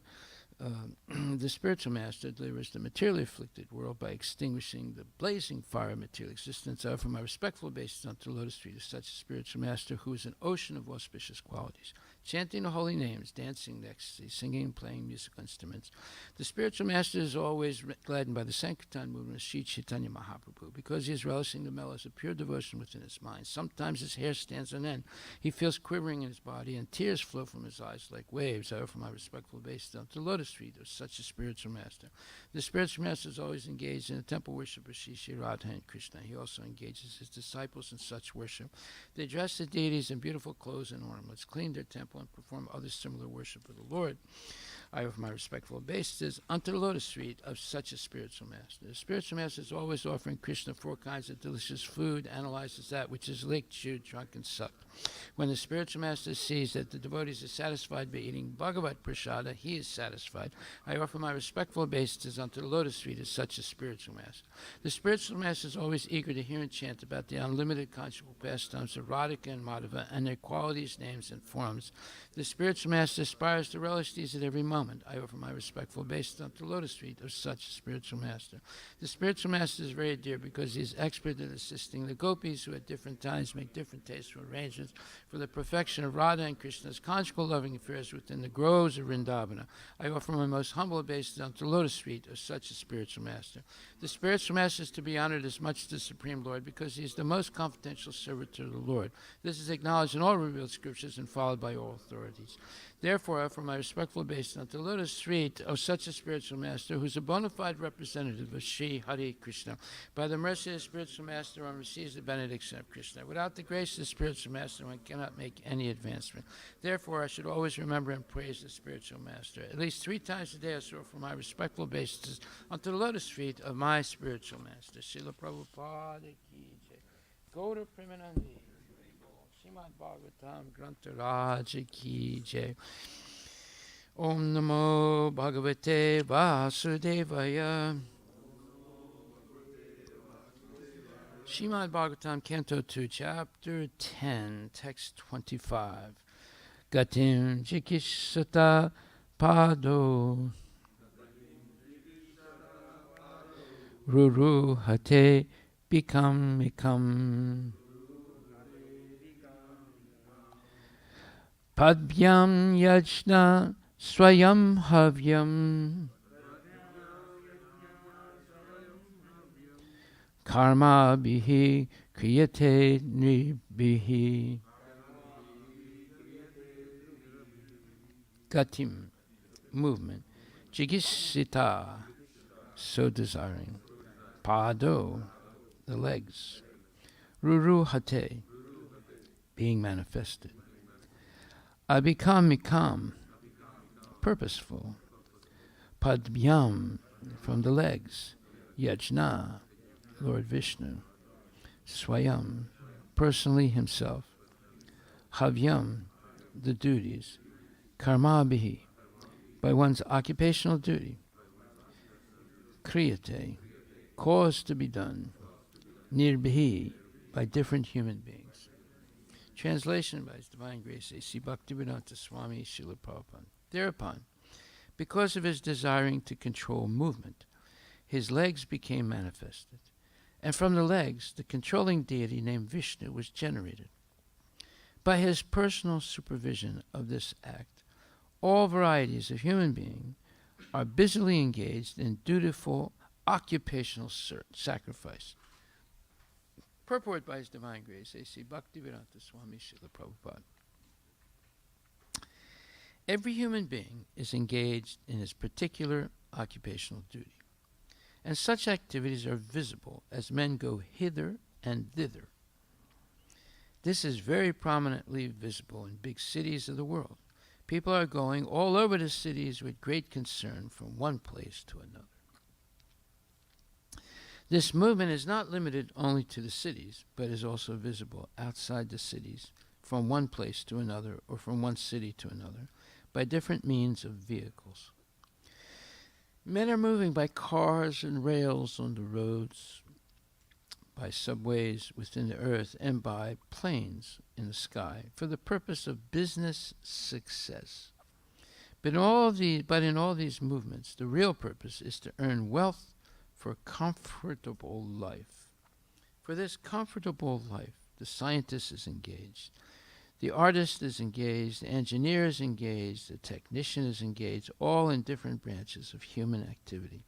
the spiritual master delivers the materially afflicted world by extinguishing the blazing fire of material existence. I offer my respectful obeisance unto the lotus feet of such a spiritual master who is an ocean of auspicious qualities, chanting the holy names, dancing in ecstasy, singing and playing musical instruments. The spiritual master is always gladdened by the Sankirtan movement of Sri Chaitanya Mahaprabhu because he is relishing the mellows of pure devotion within his mind. Sometimes his hair stands on end. He feels quivering in his body and tears flow from his eyes like waves. I offer my respectful obeisance unto the lotus feet of such a spiritual master. The spiritual master is always engaged in the temple worship of Shri Radha and Krishna. He also engages his disciples in such worship. They dress the deities in beautiful clothes and ornaments, clean their temple, and perform other similar worship of the Lord. I offer my respectful obeisances unto the lotus feet of such a spiritual master. The spiritual master is always offering Krishna 4 kinds of delicious food, analyzes that which is licked, chewed, drunk, and sucked. When the spiritual master sees that the devotees are satisfied by eating Bhagavat Prasada, he is satisfied. I offer my respectful obeisances unto the lotus feet of such a spiritual master. The spiritual master is always eager to hear and chant about the unlimited conjugal pastimes of Radhika and Madhava and their qualities, names, and forms. The spiritual master aspires to relish these at every moment. I offer my respectful obeisance unto the lotus feet of such a spiritual master. The spiritual master is very dear because he is expert at assisting the gopis who at different times make different tasteful arrangements for the perfection of Radha and Krishna's conjugal loving affairs within the groves of Vrindavana. I offer my most humble obeisance unto the lotus feet of such a spiritual master. The spiritual master is to be honored as much as the Supreme Lord because he is the most confidential servitor of the Lord. This is acknowledged in all revealed scriptures and followed by all authorities. Therefore, I offer my respectful obeisance unto the lotus feet of such a spiritual master who is a bona fide representative of Sri Hare Krishna. By the mercy of the spiritual master, one receives the benediction of Krishna. Without the grace of the spiritual master, one cannot make any advancement. Therefore, I should always remember and praise the spiritual master. At least 3 times a day, I should offer my respectful obeisances unto the lotus feet of my spiritual master. Srila Prabhupada Ki Jai. Gaura Premanandi. Srimad Bhagavatam Grantha Raja Ki Jai. Om Namo Bhagavate Vasudevaya. Srimad Bhagavatam Canto 2, Chapter 10, Text 25. Gatim Jikishata Pado Ruru Hate Bikam Padbyam Yajna Swayam Havyam Karma Bihi Kriyate Nibihi. Gatim, movement. Jigisita, so desiring. Pado, the legs. Ruru Hate, being manifested. Abhikamikam, purposeful. Padbyam, from the legs. Yajna, Lord Vishnu. Swayam, personally himself. Havyam, the duties. Karmabhihi, by one's occupational duty. Kriyate, cause to be done. Nirbhihi, by different human beings. Translation by His Divine Grace, A.C. Bhaktivedanta Swami Srila Prabhupada. Thereupon, because of his desiring to control movement, his legs became manifested, and from the legs, the controlling deity named Vishnu was generated. By his personal supervision of this act, all varieties of human being are busily engaged in dutiful occupational sacrifice. Purport by His Divine Grace, A.C. Bhaktivedanta Swami Srila Prabhupada. Every human being is engaged in his particular occupational duty, and such activities are visible as men go hither and thither. This is very prominently visible in big cities of the world. People are going all over the cities with great concern from one place to another. This movement is not limited only to the cities, but is also visible outside the cities, from one place to another, or from one city to another, by different means of vehicles. Men are moving by cars and rails on the roads, by subways within the earth, and by planes in the sky for the purpose of business success. But in all these movements, the real purpose is to earn wealth for comfortable life. For this comfortable life, the scientist is engaged, the artist is engaged, the engineer is engaged, the technician is engaged, all in different branches of human activity.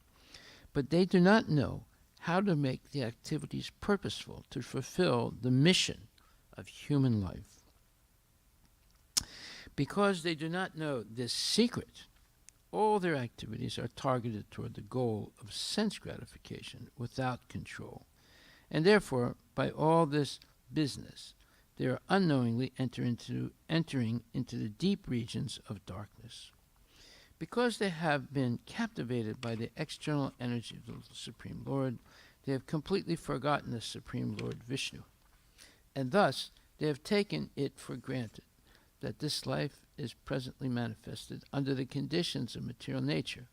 But they do not know how to make the activities purposeful to fulfill the mission of human life. Because they do not know this secret, all their activities are targeted toward the goal of sense gratification without control. And therefore, by all this business, they are unknowingly entering into the deep regions of darkness. Because they have been captivated by the external energy of the Supreme Lord, they have completely forgotten the Supreme Lord Vishnu. And thus, they have taken it for granted that this life is presently manifested under the conditions of material nature,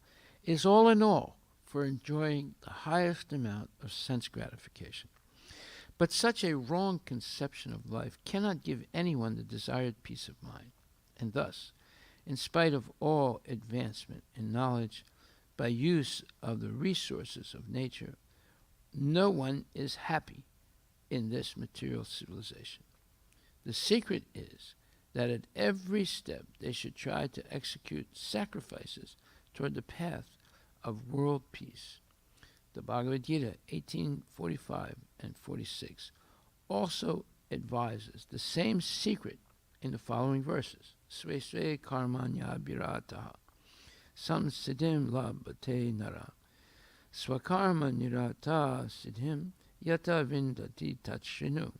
is all in all for enjoying the highest amount of sense gratification. But such a wrong conception of life cannot give anyone the desired peace of mind, and thus, in spite of all advancement in knowledge by use of the resources of nature, no one is happy in this material civilization. The secret is that at every step they should try to execute sacrifices toward the path of world peace. The Bhagavad Gita 18:45 and 46 also advises the same secret in the following verses. Sve sve karmanya birataha samsiddhim labhate nara swakarma nirata siddhim yata vindati tatshinu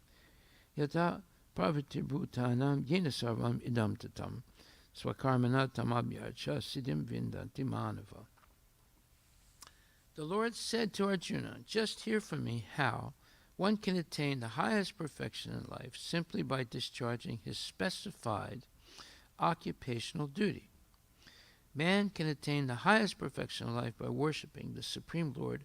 yata praviti bhutanam yena sarvam idam tatam swakarmana tamabhyarcha siddhim vindati manava. The Lord said to Arjuna, just hear from me how one can attain the highest perfection in life simply by discharging his specified occupational duty. Man can attain the highest perfection in life by worshiping the Supreme Lord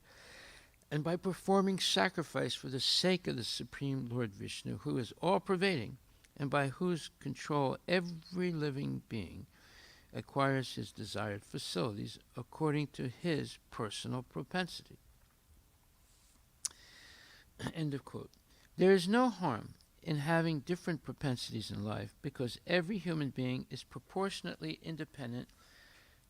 and by performing sacrifice for the sake of the Supreme Lord Vishnu, who is all-pervading and by whose control every living being acquires his desired facilities according to his personal propensity. End of quote. There is no harm in having different propensities in life because every human being is proportionately independent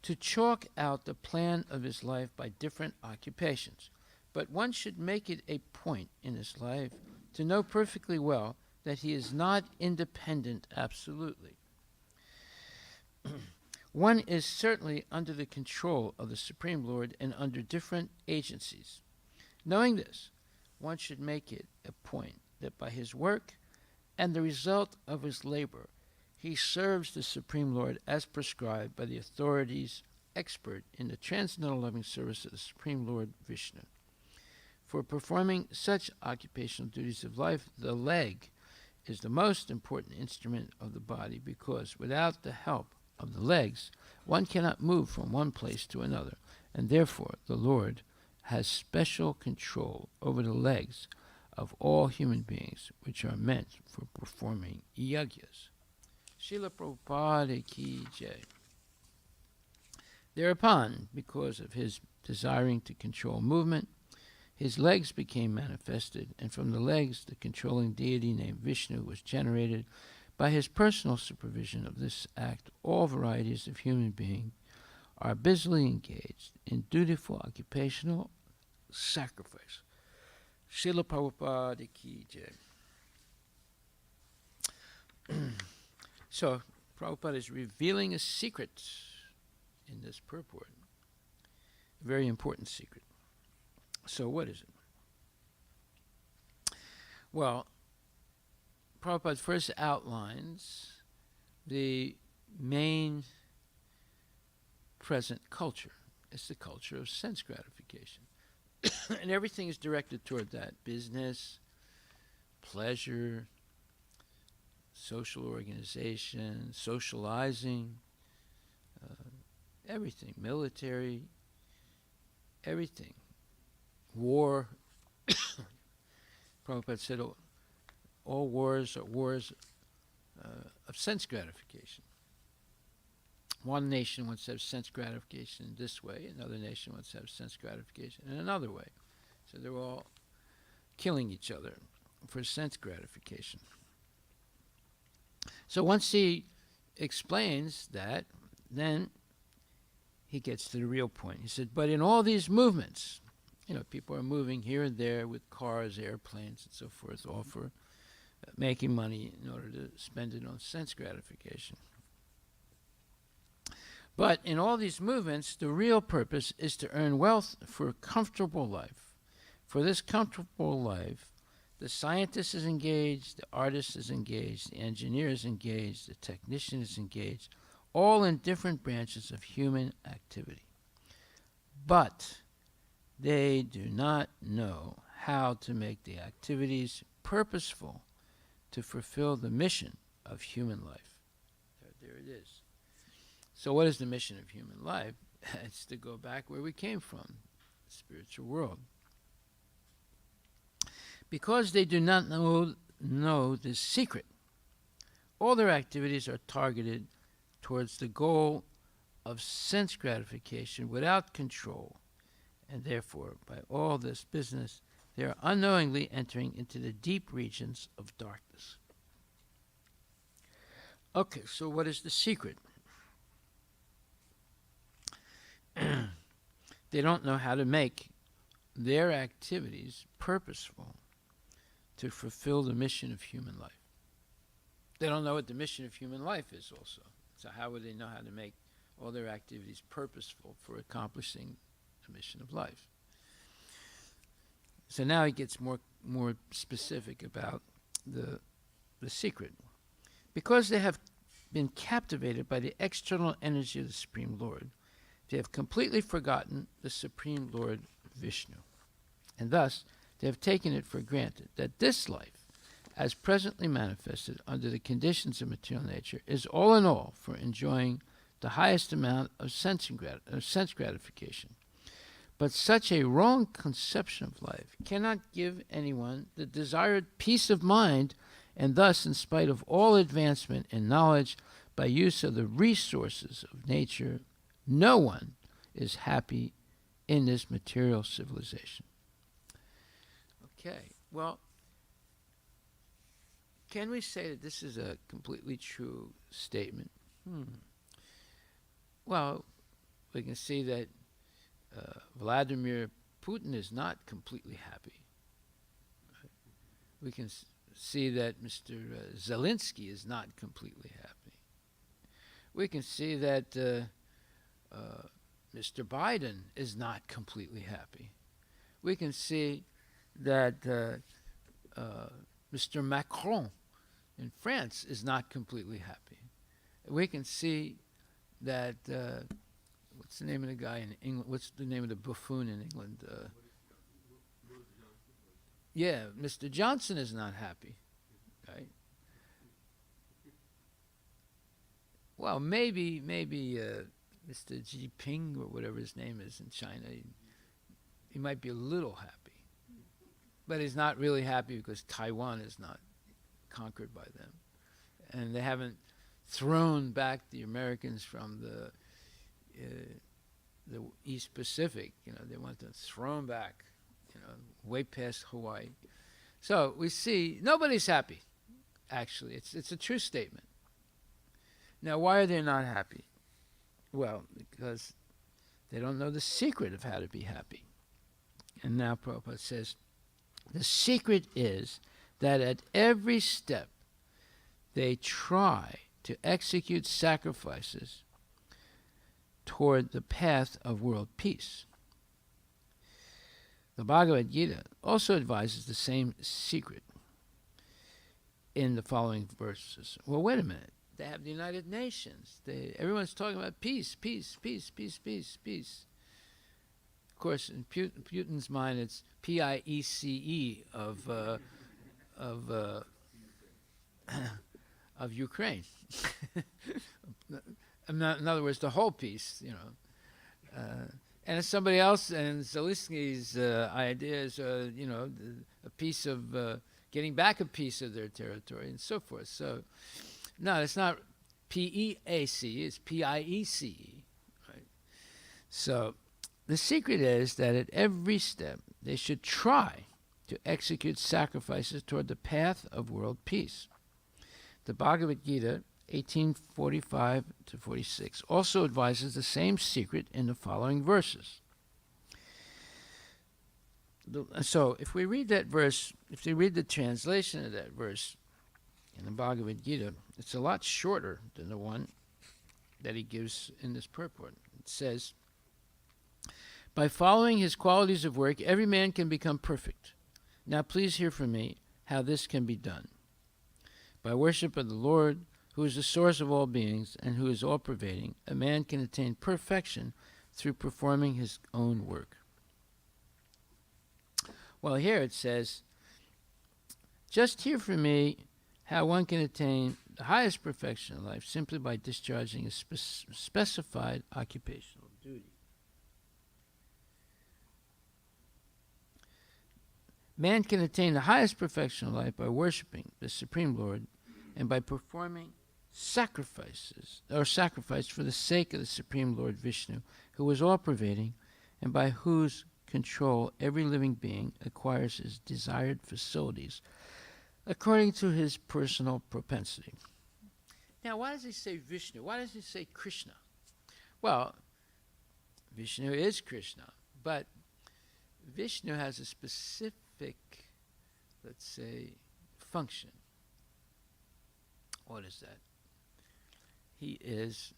to chalk out the plan of his life by different occupations. But one should make it a point in his life to know perfectly well that he is not independent absolutely. One is certainly under the control of the Supreme Lord and under different agencies. Knowing this, one should make it a point that by his work and the result of his labor, he serves the Supreme Lord as prescribed by the authorities expert in the transcendental loving service of the Supreme Lord Vishnu. For performing such occupational duties of life, the leg is the most important instrument of the body because without the help of the legs, one cannot move from one place to another, and therefore the Lord has special control over the legs of all human beings, which are meant for performing yagyas. Srila Prabhupada ki jai. Thereupon, because of his desiring to control movement, his legs became manifested, and from the legs the controlling deity named Vishnu was generated. By his personal supervision of this act, all varieties of human beings are busily engaged in dutiful occupational sacrifice. Srila Prabhupada ki jai. So, Prabhupada is revealing a secret in this purport. A very important secret. So, what is it? Well, Prabhupada first outlines the main present culture. It's the culture of sense gratification. And everything is directed toward that. Business, pleasure, social organization, socializing, everything, military, everything. War. Prabhupada said all wars are wars of sense gratification. One nation wants to have sense gratification this way, another nation wants to have sense gratification in another way. So they're all killing each other for sense gratification. So once he explains that, then he gets to the real point. He said, but in all these movements, people are moving here and there with cars, airplanes, and so forth, all for making money in order to spend it on sense gratification. But in all these movements, the real purpose is to earn wealth for a comfortable life. For this comfortable life, the scientist is engaged, the artist is engaged, the engineer is engaged, the technician is engaged, all in different branches of human activity. But they do not know how to make the activities purposeful to fulfill the mission of human life. There it is. So what is the mission of human life? It's to go back where we came from, the spiritual world. Because they do not know this secret, all their activities are targeted towards the goal of sense gratification without control, and therefore, by all this business, they are unknowingly entering into the deep regions of darkness. Okay, so what is the secret? They don't know how to make their activities purposeful to fulfill the mission of human life. They don't know what the mission of human life is also. So how would they know how to make all their activities purposeful for accomplishing the mission of life? So now he gets more specific about the secret. Because they have been captivated by the external energy of the Supreme Lord, they have completely forgotten the Supreme Lord Vishnu. And thus, they have taken it for granted that this life, as presently manifested under the conditions of material nature, is all in all for enjoying the highest amount of sense gratification. But such a wrong conception of life cannot give anyone the desired peace of mind, and thus, in spite of all advancement in knowledge by use of the resources of nature, no one is happy in this material civilization. Okay, well, can we say that this is a completely true statement? Well, we can see that Vladimir Putin is not completely happy. We can see that Mr. Zelensky is not completely happy. We can see that Mr. Biden is not completely happy. We can see that Mr. Macron in France is not completely happy. We can see that, what's the name of the guy in England? What's the name of the buffoon in England? Yeah, Mr. Johnson is not happy, right? Well, maybe Mr. Jinping or whatever his name is in China, he might be a little happy, but he's not really happy because Taiwan is not conquered by them, and they haven't thrown back the Americans from the East Pacific. They want to throw them back, way past Hawaii. So we see nobody's happy. Actually, it's a true statement. Now, why are they not happy? Well, because they don't know the secret of how to be happy. and now Prabhupada says, the secret is that at every step they try to execute sacrifices toward the path of world peace. The Bhagavad Gita also advises the same secret in the following verses. Well, wait a minute. They have the United Nations. Everyone's talking about peace, peace, peace, peace, peace, peace. Of course, in Putin's mind, it's P-I-E-C-E of Ukraine. In other words, the whole piece, and it's somebody else, and Zelensky's idea is, a piece of getting back a piece of their territory and so forth. So, no, it's not P-E-A-C, it's P-I-E-C-E. Right? So, the secret is that at every step they should try to execute sacrifices toward the path of world peace. The Bhagavad Gita 18:45 to 46 also advises the same secret in the following verses. So if we read that verse, if we read the translation of that verse in the Bhagavad Gita, it's a lot shorter than the one that he gives in this purport. It says, by following his qualities of work, every man can become perfect. Now please hear from me how this can be done. By worship of the Lord, who is the source of all beings and who is all-pervading, a man can attain perfection through performing his own work. Well, here it says, just hear from me how one can attain the highest perfection in life simply by discharging a specified occupational duty. Man can attain the highest perfection of life by worshiping the Supreme Lord and by performing sacrifice for the sake of the Supreme Lord Vishnu, who is all-pervading and by whose control every living being acquires his desired facilities according to his personal propensity. Now, why does he say Vishnu? Why does he say Krishna? Well, Vishnu is Krishna, but Vishnu has a specific, let's say, function. What is that? He is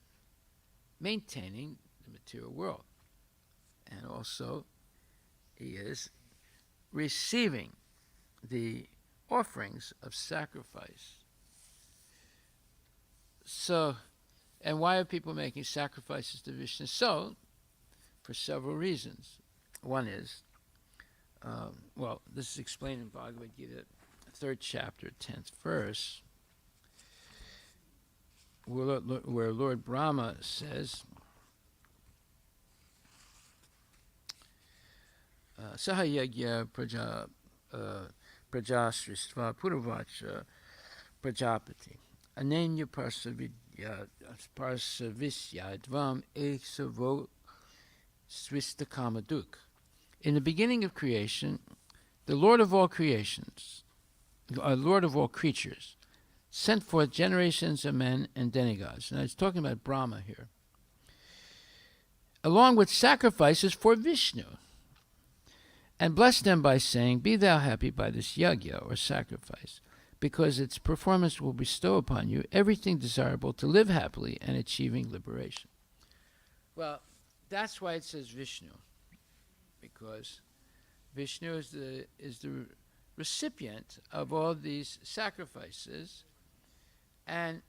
maintaining the material world. And also, he is receiving the offerings of sacrifice. So, and why are people making sacrifices to Vishnu? So, for several reasons. One is, this is explained in Bhagavad Gita, 3rd chapter, 10th verse, where Lord Brahma says, Sahayagya prajasristva puravacha prajapati anenya parsavisya dvam eksavo swistakamatuk. In the beginning of creation, the Lord of all creations, Lord of all creatures, sent forth generations of men and demigods. And it's talking about Brahma here. Along with sacrifices for Vishnu. And blessed them by saying, be thou happy by this yagya, or sacrifice, because its performance will bestow upon you everything desirable to live happily and achieving liberation. Well, that's why it says Vishnu. Because Vishnu is the recipient of all these sacrifices, and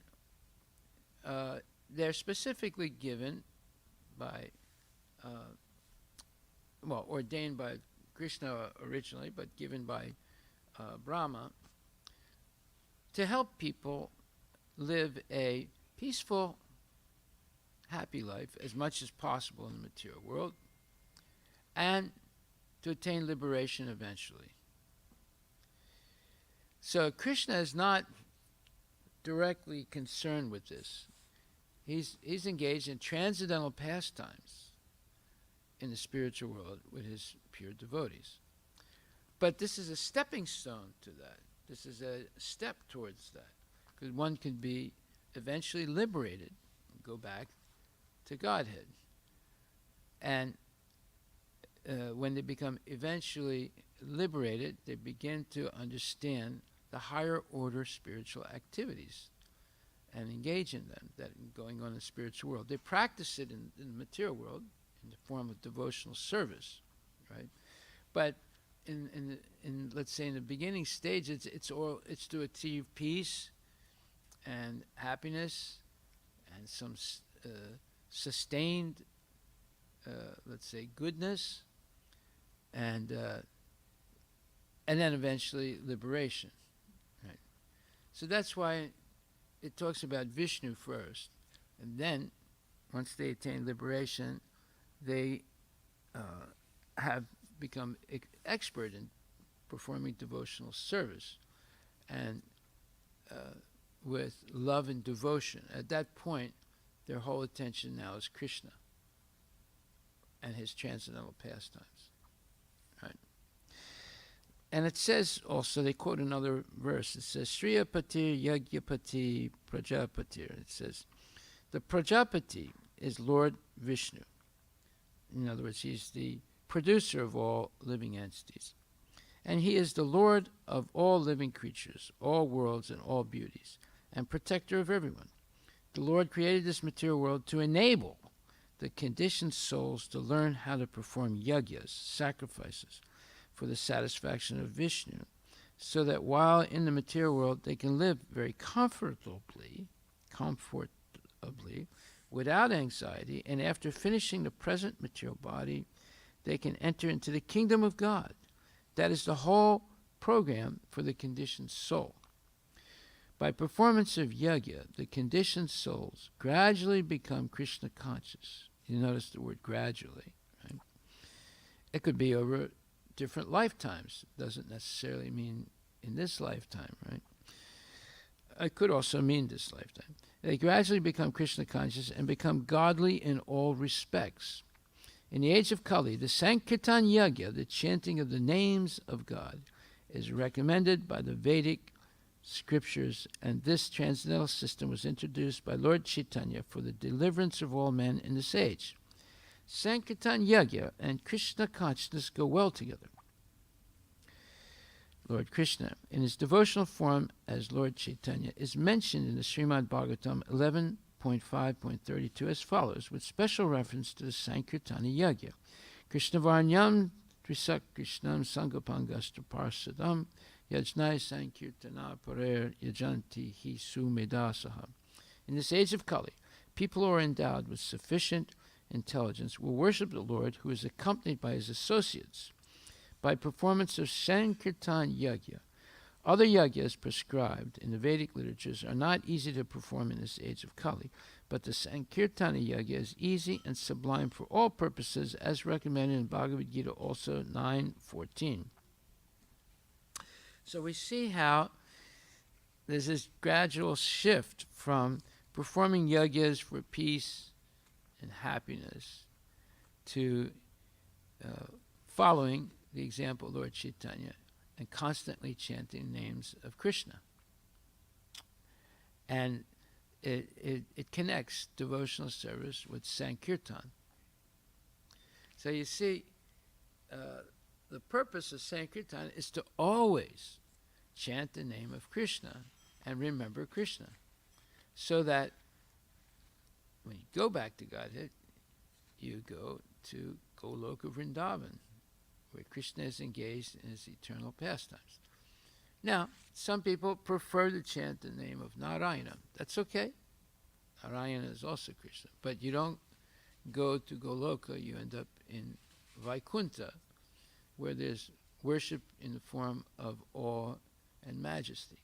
they're specifically given by, ordained by Krishna originally, but given by Brahma, to help people live a peaceful, happy life as much as possible in the material world, and to attain liberation eventually. So Krishna is not directly concerned with this. He's engaged in transcendental pastimes in the spiritual world with his pure devotees. But this is a stepping stone to that. This is a step towards that. Because one can be eventually liberated and go back to Godhead. And when they become eventually liberated, they begin to understand the higher order spiritual activities and engage in them that are going on in the spiritual world. They practice it in the material world in the form of devotional service, right? But in let's say in the beginning stage, it's to achieve peace and happiness and some sustained, let's say, goodness, and then eventually liberation, right? So that's why it talks about Vishnu first, and then once they attain liberation, they have become expert in performing devotional service, and with love and devotion. At that point, their whole attention now is Krishna and his transcendental pastimes, right? And it says also, they quote another verse. It says, Shriya Patir Yagyapati Prajapatir. It says, the Prajapati is Lord Vishnu. In other words, he's the producer of all living entities. And he is the Lord of all living creatures, all worlds, and all beauties, and protector of everyone. The Lord created this material world to enable the conditioned souls to learn how to perform yagyas, sacrifices, for the satisfaction of Vishnu, so that while in the material world they can live very comfortably, without anxiety, and after finishing the present material body, they can enter into the kingdom of God. That is the whole program for the conditioned soul. By performance of yajna, the conditioned souls gradually become Krishna conscious. You notice the word gradually, right? It could be over different lifetimes. It doesn't necessarily mean in this lifetime, right? It could also mean this lifetime. They gradually become Krishna conscious and become godly in all respects. In the age of Kali, the Sankirtan Yajna, the chanting of the names of God, is recommended by the Vedic scriptures, and this transcendental system was introduced by Lord Chaitanya for the deliverance of all men in this age. Sankirtan Yajna and Krishna consciousness go well together. Lord Krishna, in his devotional form as Lord Chaitanya, is mentioned in the Srimad Bhagavatam 11.5.32 as follows, with special reference to the Sankirtana Yajna. Krishna Varnyam Trisak Krishnam Sangapangastra Parsadam Yajnai Sankirtana Parer Yajanti Hi Sumedasaha. In this age of Kali, people who are endowed with sufficient intelligence will worship the Lord, who is accompanied by his associates, by performance of Sankirtan Yajna. Other yajnas prescribed in the Vedic literatures are not easy to perform in this age of Kali, but the Sankirtana Yajna is easy and sublime for all purposes, as recommended in Bhagavad Gita also 9:14. So we see how there's this gradual shift from performing yajnas for peace and happiness to following the example of Lord Chaitanya and constantly chanting names of Krishna. And it connects devotional service with Sankirtan. So you see, the purpose of Sankirtan is to always chant the name of Krishna and remember Krishna, so that when you go back to Godhead, you go to Goloka Vrindavan, where Krishna is engaged in his eternal pastimes. Now, some people prefer to chant the name of Narayana. That's okay. Narayana is also Krishna. But you don't go to Goloka, you end up in Vaikuntha, where there's worship in the form of awe and majesty.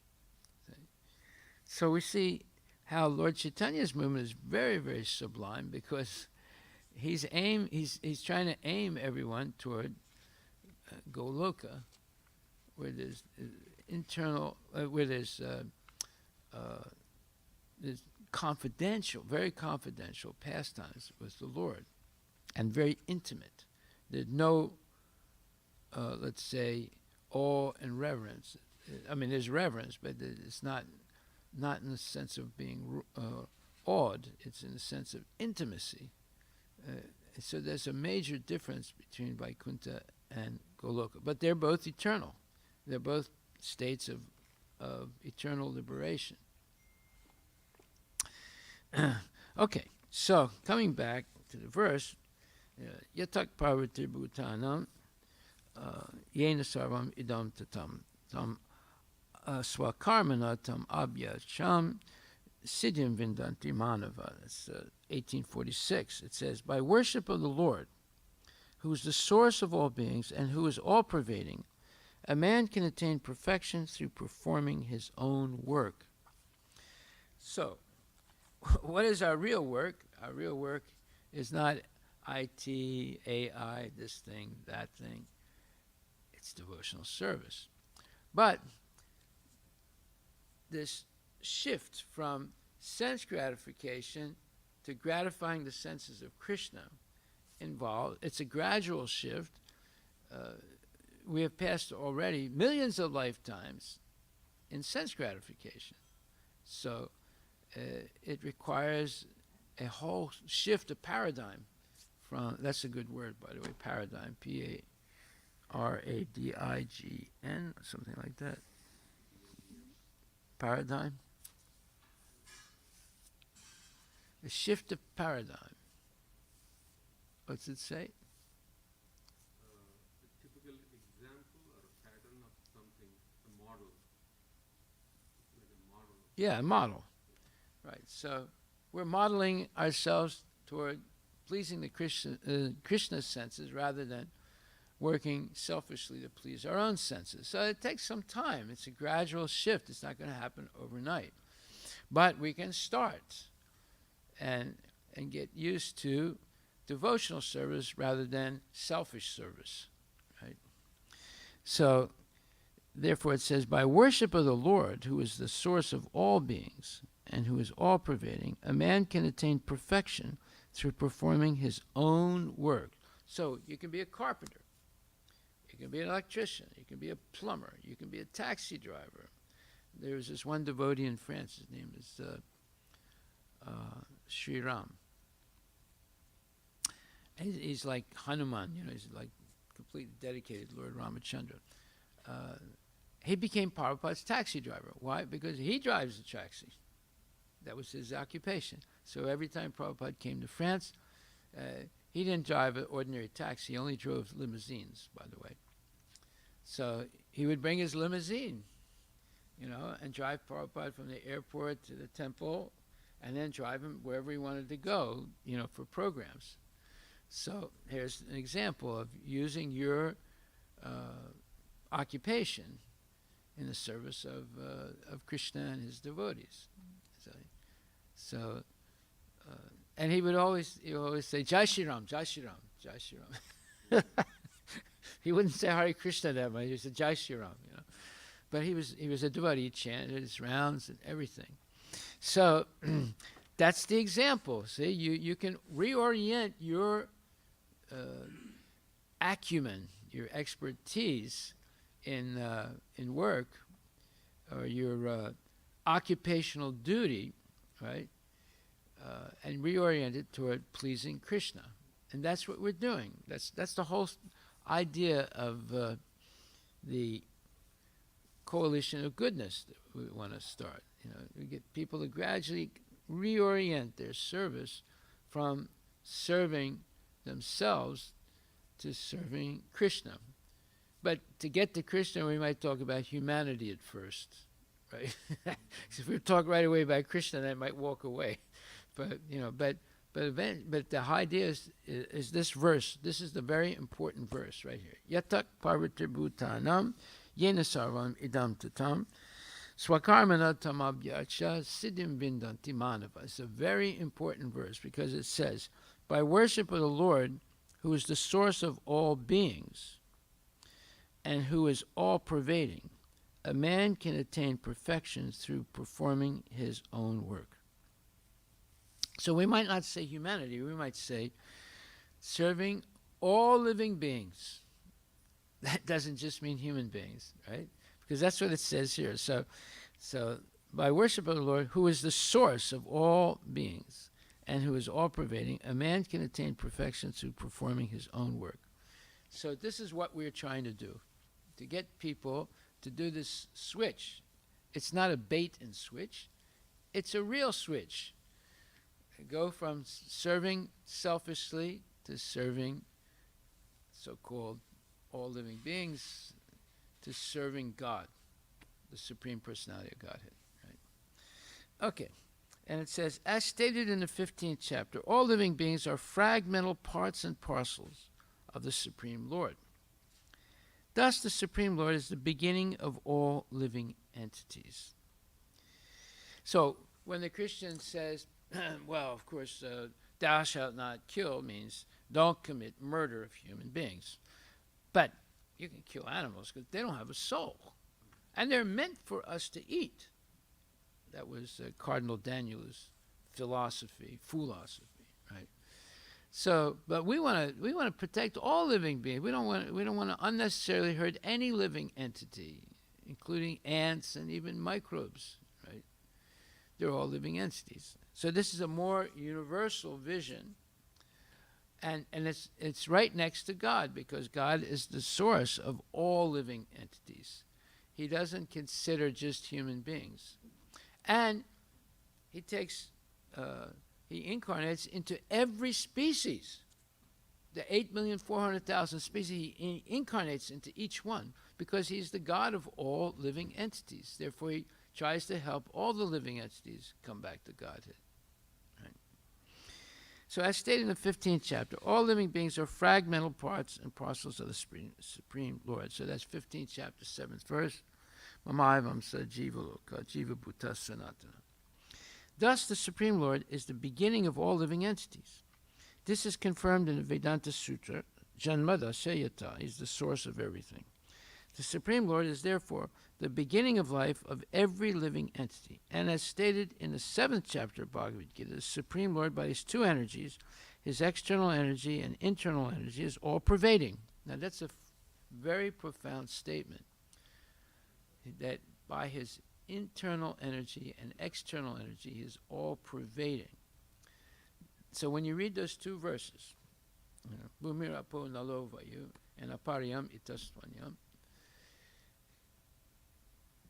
So we see how Lord Chaitanya's movement is very, very sublime, because he's trying to aim everyone toward Goloka, where there's there's confidential, very confidential pastimes with the Lord, and very intimate. There's no, let's say, awe and reverence. I mean, there's reverence, but it's not in the sense of being awed. It's in the sense of intimacy, So there's a major difference between Vaikuntha and Goloka, but they're both eternal. They're both states of eternal liberation. Okay, so coming back to the verse, yatak parvati bhutanam yena sarvam idam tatam tam swakarmana tam abhyacham siddhim vindanti manava. That's 1846. It says, by worship of the Lord, who is the source of all beings and who is all-pervading, a man can attain perfection through performing his own work. So, what is our real work? Our real work is not IT, AI, this thing, that thing. It's devotional service. But this shift from sense gratification to gratifying the senses of Krishna it's a gradual shift. We have passed already millions of lifetimes in sense gratification. So it requires a whole shift of paradigm that's a good word, by the way, paradigm, P-A-R-A-D-I-G-N, something like that. Paradigm. A shift of paradigm. What's it say? A typical example or a pattern of something, a model. Like a model. Yeah, a model. Right. So we're modeling ourselves toward pleasing the Krishna's senses rather than working selfishly to please our own senses. So it takes some time. It's a gradual shift. It's not going to happen overnight. But we can start and get used to devotional service rather than selfish service, right? So, therefore it says, by worship of the Lord, who is the source of all beings and who is all-pervading, a man can attain perfection through performing his own work. So, you can be a carpenter, you can be an electrician, you can be a plumber, you can be a taxi driver. There was this one devotee in France, his name is Sri Ram. He's like Hanuman, he's like completely dedicated to Lord Ramachandra. He became Prabhupada's taxi driver. Why? Because he drives the taxi. That was his occupation. So every time Prabhupada came to France, he didn't drive an ordinary taxi. He only drove limousines, by the way. So he would bring his limousine, and drive Prabhupada from the airport to the temple, and then drive him wherever he wanted to go, for programs. So here's an example of using your occupation in the service of Krishna and his devotees. So and he would always say Jai Shri Ram, Jai Shri Ram, Jai Shri Ram. He wouldn't say Hare Krishna that much. He would say Jai Shri Ram, But he was a devotee. He chanted his rounds and everything. So that's the example. See, you can reorient your acumen, your expertise in work, or your occupational duty, right? And reorient it toward pleasing Krishna, and that's what we're doing. That's the whole idea of the coalition of goodness that we want to start. We get people to gradually reorient their service from serving themselves to serving Krishna. But to get to Krishna, we might talk about humanity at first, right? If we talk right away about Krishna, they might walk away. But but the idea is this verse. This is the very important verse right here. Yatak parvati bhutanam yena sarvam idam tatam swakarmana tamabhyacha siddhim vindanti manava. It's a very important verse because it says, by worship of the Lord, who is the source of all beings and who is all-pervading, a man can attain perfection through performing his own work. So we might not say humanity, we might say serving all living beings. That doesn't just mean human beings, right? Because that's what it says here. So by worship of the Lord, who is the source of all beings. and who is all-pervading, a man can attain perfection through performing his own work. So this is what we're trying to do, to get people to do this switch. It's not a bait and switch. It's a real switch. Go from serving selfishly to serving so-called all living beings to serving God, the Supreme Personality of Godhead. Right? Okay. And it says, as stated in the 15th chapter, all living beings are fragmental parts and parcels of the Supreme Lord. Thus, the Supreme Lord is the beginning of all living entities. So, when the Christian says, well, of course, thou shalt not kill means don't commit murder of human beings. But you can kill animals because they don't have a soul. And they're meant for us to eat. That was Cardinal Daniel's philosophy, right? So, but we want to protect all living beings. We don't want to unnecessarily hurt any living entity, including ants and even microbes, right? They're all living entities. So this is a more universal vision, and it's right next to God, because God is the source of all living entities. He doesn't consider just human beings. And he incarnates into every species. The 8,400,000 species, he incarnates into each one because he's the God of all living entities. Therefore, he tries to help all the living entities come back to Godhead. Right? So as stated in the 15th chapter, all living beings are fragmental parts and parcels of the Supreme Lord. So that's 15th chapter, 7th verse. Thus, the Supreme Lord is the beginning of all living entities. This is confirmed in the Vedanta Sutra, Janmada Shayata, is the source of everything. The Supreme Lord is therefore the beginning of life of every living entity. And as stated in the 7th chapter of Bhagavad Gita, the Supreme Lord, by his two energies, his external energy and internal energy, is all-pervading. Now that's a very profound statement, that by his internal energy and external energy, he is all-pervading. So when you read those two verses, Bhumirapo Nalovayu and Apariyam Itastvanyam,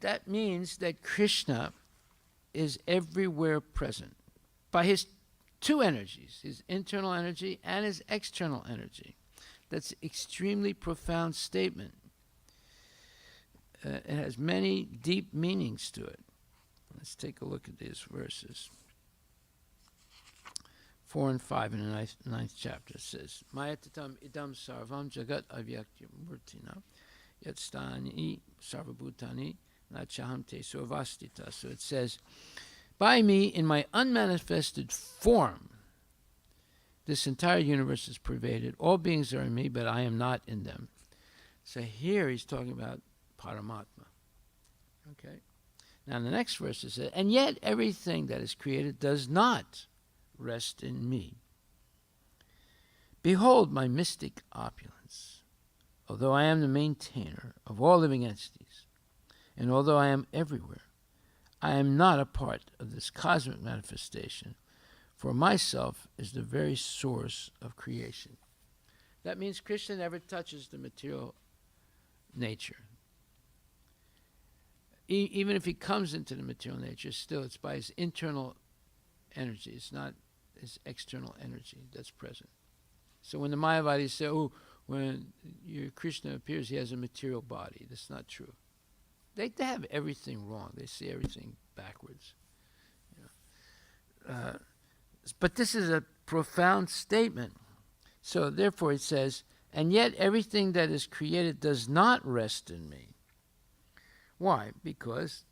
that means that Krishna is everywhere present by his two energies, his internal energy and his external energy. That's an extremely profound statement. It has many deep meanings to it. Let's take a look at these verses. 4 and 5 in the ninth chapter. It says, Mayatatam idam sarvam jagat avyaktya murtina yatstani sarvabhutani nachaham te sovastita. So it says, by me, in my unmanifested form, this entire universe is pervaded. All beings are in me, but I am not in them. So here he's talking about Paramatma. Okay? Now in the next verse it says, and yet everything that is created does not rest in me. Behold my mystic opulence. Although I am the maintainer of all living entities, and although I am everywhere, I am not a part of this cosmic manifestation, for myself is the very source of creation. That means Krishna never touches the material nature. Even if he comes into the material nature, still it's by his internal energy. It's not his external energy that's present. So when the Mayavadis say, oh, when your Krishna appears, he has a material body, that's not true. They have everything wrong. They see everything backwards. But this is a profound statement. So therefore it says, and yet everything that is created does not rest in me. Why? Because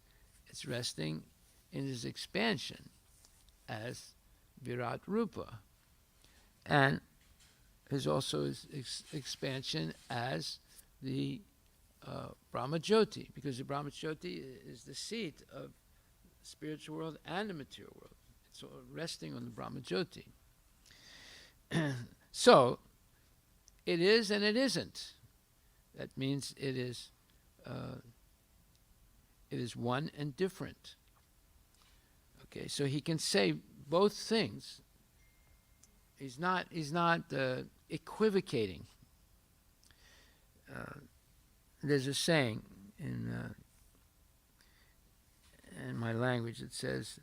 it's resting in his expansion as Virat Rupa, and is also his expansion as the Brahma Jyoti, because the Brahma Jyoti is the seat of the spiritual world and the material world. It's all resting on the Brahma Jyoti. So, it is and it isn't. That means it is one and different. Okay, so he can say both things He's not equivocating. There's a saying in my language that says,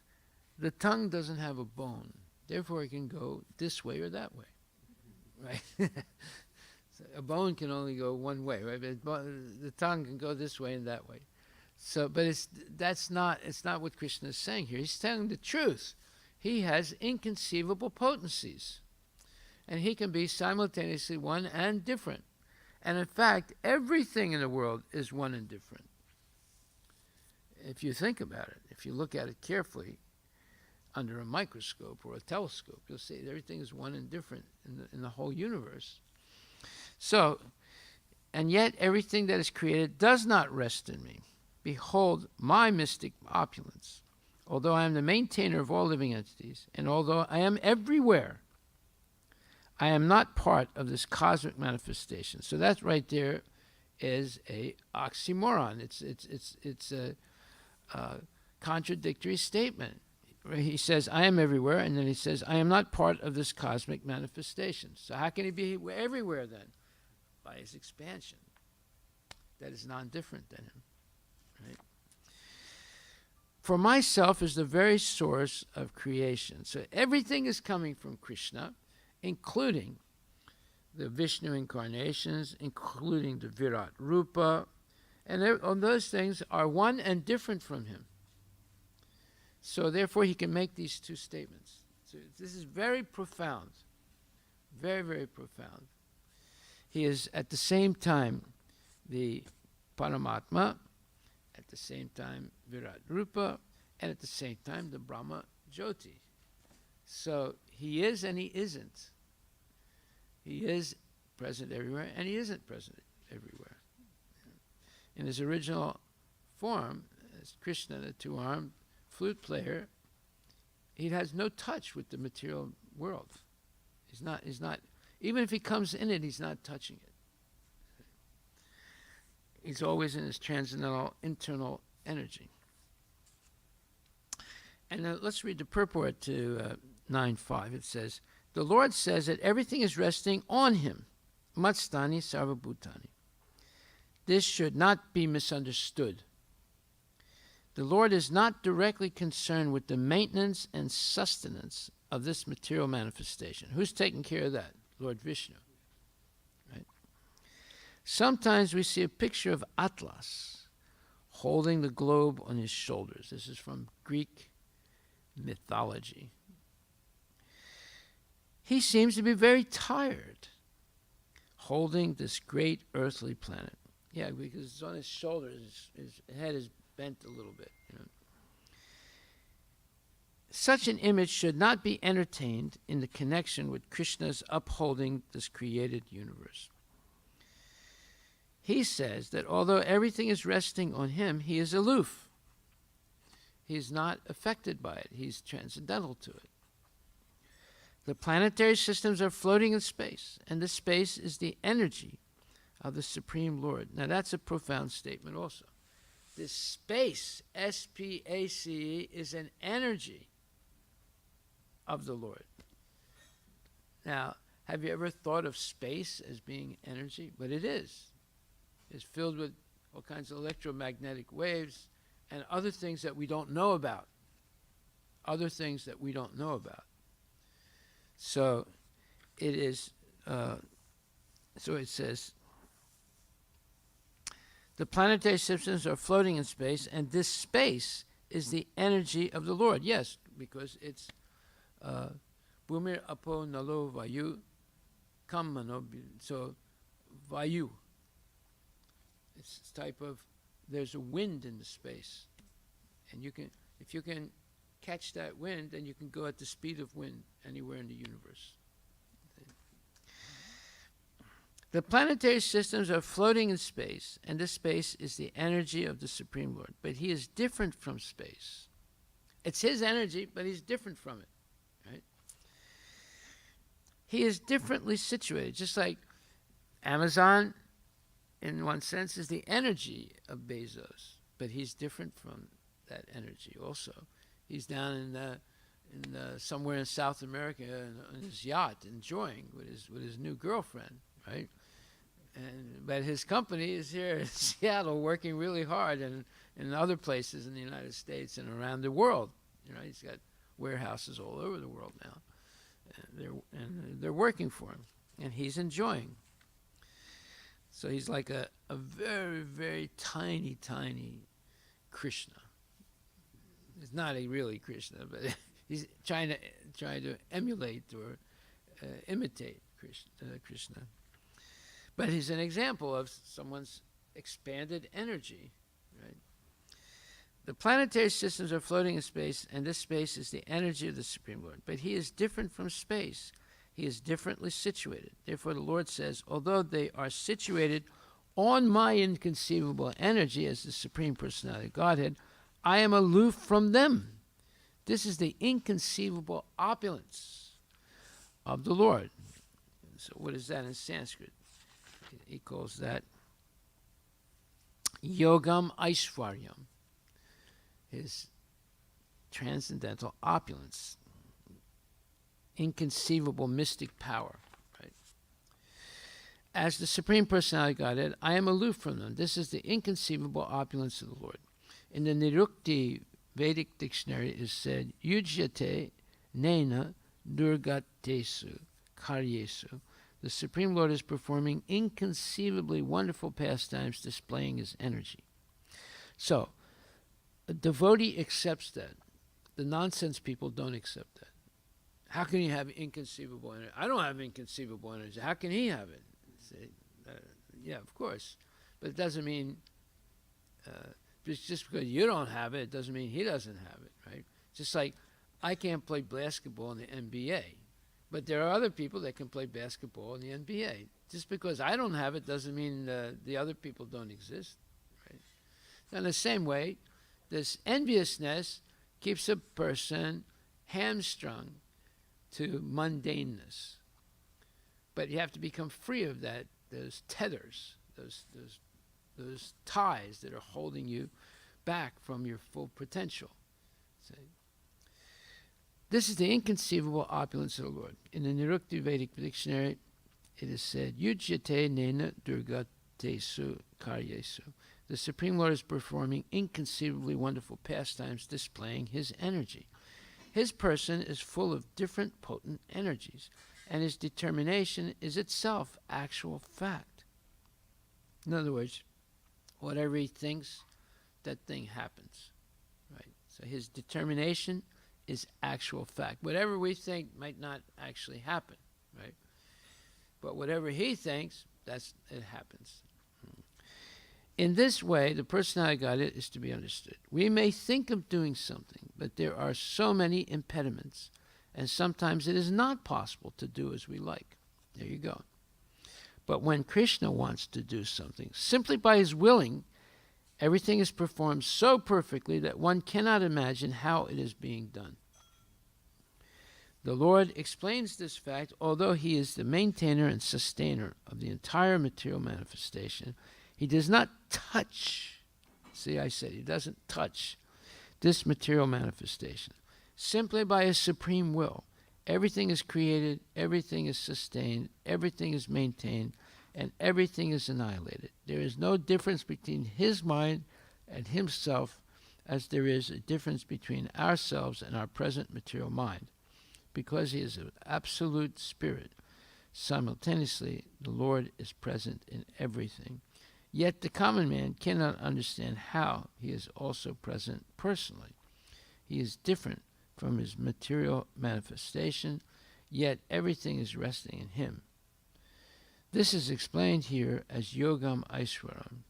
the tongue doesn't have a bone, therefore it can go this way or that way, right? So a bone can only go one way, right? But the tongue can go this way and that way. So, but it's not what Krishna is saying here. He's telling the truth. He has inconceivable potencies, and he can be simultaneously one and different. And in fact, everything in the world is one and different. If you think about it, if you look at it carefully under a microscope or a telescope, you'll see everything is one and different in the whole universe. So, and yet everything that is created does not rest in me. Behold my mystic opulence. Although I am the maintainer of all living entities, and although I am everywhere, I am not part of this cosmic manifestation. So that right there is a oxymoron. It's a contradictory statement. He says, I am everywhere, and then he says, I am not part of this cosmic manifestation. So how can he be everywhere then? By his expansion. That is non-different than him. Right? For myself is the very source of creation. So everything is coming from Krishna, including the Vishnu incarnations, including the Virat Rupa, and all those things are one and different from him. So therefore he can make these two statements. So this is very profound, very, very profound. He is at the same time the Paramatma, at the same time Virat Rupa, and at the same time the Brahma Jyoti. So he is and he isn't. He is present everywhere and he isn't present everywhere. In his original form, as Krishna, the two-armed flute player, he has no touch with the material world. He's not, even if he comes in it, he's not touching it. He's always in his transcendental internal energy. And let's read the purport to 9.5. It says, the Lord says that everything is resting on him. Matstani sarvabhutani. This should not be misunderstood. The Lord is not directly concerned with the maintenance and sustenance of this material manifestation. Who's taking care of that? Lord Vishnu. Right? Sometimes we see a picture of Atlas holding the globe on his shoulders. This is from Greek mythology. He seems to be very tired holding this great earthly planet. Yeah, because it's on his shoulders. His head is bent a little bit. You know. Such an image should not be entertained in the connection with Krishna's upholding this created universe. He says that although everything is resting on him, he is aloof. He is not affected by it. He's transcendental to it. The planetary systems are floating in space, and the space is the energy of the Supreme Lord. Now that's a profound statement also. This space, S-P-A-C-E, is an energy of the Lord. Now, have you ever thought of space as being energy? But it is. It's filled with all kinds of electromagnetic waves and other things that we don't know about. Other things that we don't know about. So it is, so it says, the planetary systems are floating in space, and this space is the energy of the Lord. Yes, because it's Bhumir Apo Nalo Vayu Kammano. So Vayu. It's this type of, there's a wind in the space. And you can, if you can catch that wind, then you can go at the speed of wind anywhere in the universe. The planetary systems are floating in space, and this space is the energy of the Supreme Lord. But he is different from space. It's his energy, but he's different from it. Right? He is differently situated, just like Amazon, in one sense, is the energy of Bezos, but he's different from that energy also. He's down somewhere in South America on his yacht, enjoying with his new girlfriend, right? But his company is here in Seattle, working really hard, and in other places in the United States and around the world. He's got warehouses all over the world now, and they're working for him, and he's enjoying. So he's like a very, very tiny Krishna. He's not a really Krishna, but he's trying to emulate or imitate Krishna. But he's an example of someone's expanded energy, right? The planetary systems are floating in space, and this space is the energy of the Supreme Lord. But he is different from space. He is differently situated. Therefore, the Lord says, although they are situated on my inconceivable energy as the Supreme Personality of Godhead, I am aloof from them. This is the inconceivable opulence of the Lord. So what is that in Sanskrit? He calls that Yogam Aishwaryam, his transcendental opulence, inconceivable mystic power. Right? As the Supreme Personality of Godhead, I am aloof from them. This is the inconceivable opulence of the Lord. In the Nirukti Vedic dictionary it is said, Yujyate Nena Durgatesu Karyesu. The Supreme Lord is performing inconceivably wonderful pastimes, displaying his energy. So, a devotee accepts that. The nonsense people don't accept that. How can you have inconceivable energy? I don't have inconceivable energy. How can he have it? Say, yeah, of course. But it doesn't mean, just because you don't have it, it doesn't mean he doesn't have it, right? Just like I can't play basketball in the NBA, but there are other people that can play basketball in the NBA. Just because I don't have it doesn't mean the other people don't exist, right? In the same way, this enviousness keeps a person hamstrung to mundaneness. But you have to become free of that, those tethers, those ties that are holding you back from your full potential. See? This is the inconceivable opulence of the Lord. In the Nirukti Vedic dictionary, it is said, Yujyate Nena Durgatesu Karyesu. The Supreme Lord is performing inconceivably wonderful pastimes, displaying his energy. His person is full of different potent energies, and his determination is itself actual fact. In other words, whatever he thinks, that thing happens. Right? So his determination is actual fact. Whatever we think might not actually happen, right? But whatever he thinks, it happens. In this way, the personality of God is to be understood. We may think of doing something, but there are so many impediments, and sometimes it is not possible to do as we like. There you go. But when Krishna wants to do something, simply by his willing, everything is performed so perfectly that one cannot imagine how it is being done. The Lord explains this fact, although he is the maintainer and sustainer of the entire material manifestation, he does not touch, see, I said he doesn't touch this material manifestation. Simply by his supreme will, everything is created, everything is sustained, everything is maintained, and everything is annihilated. There is no difference between his mind and himself, as there is a difference between ourselves and our present material mind. Because he is an absolute spirit, simultaneously the Lord is present in everything. Yet the common man cannot understand how he is also present personally. He is different from his material manifestation, yet everything is resting in him. This is explained here as Yogam Aishwaram,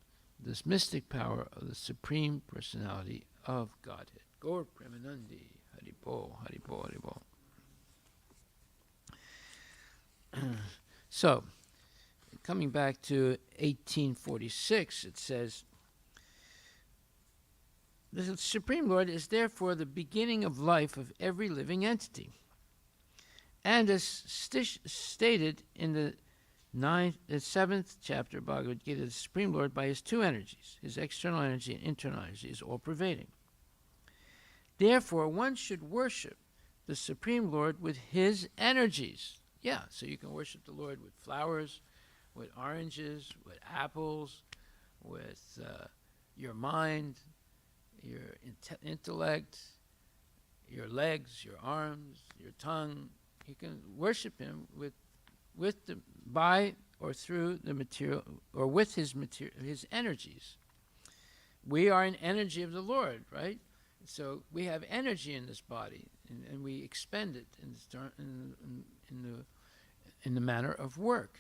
this mystic power of the Supreme Personality of Godhead. Gaur Premanandi, Haribol, Haribol, Haribol. So, coming back to 1846, it says, the Supreme Lord is therefore the beginning of life of every living entity. And as stated in the 7th chapter of Bhagavad Gita, the Supreme Lord, by his two energies, his external energy and internal energy, is all-pervading. Therefore, one should worship the Supreme Lord with his energies. Yeah, so you can worship the Lord with flowers, with oranges, with apples, with your mind, your intellect, your legs, your arms, your tongue. You can worship him by or through the material, or with his energies. We are an energy of the Lord, right? So we have energy in this body, and we expend it in the manner of work,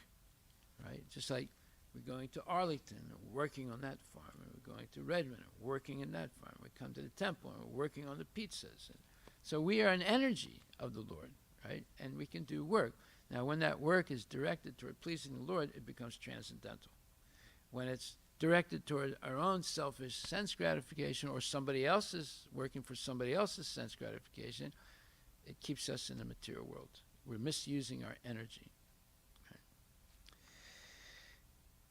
right? Just like we're going to Arlington, working on that farm, and we're going to Redmond, working in that farm. We come to the temple, and we're working on the pizzas. And so we are an energy of the Lord, right? And we can do work. Now, when that work is directed toward pleasing the Lord, it becomes transcendental. When it's directed toward our own selfish sense gratification, or somebody else's, working for somebody else's sense gratification, it keeps us in the material world. We're misusing our energy. Right?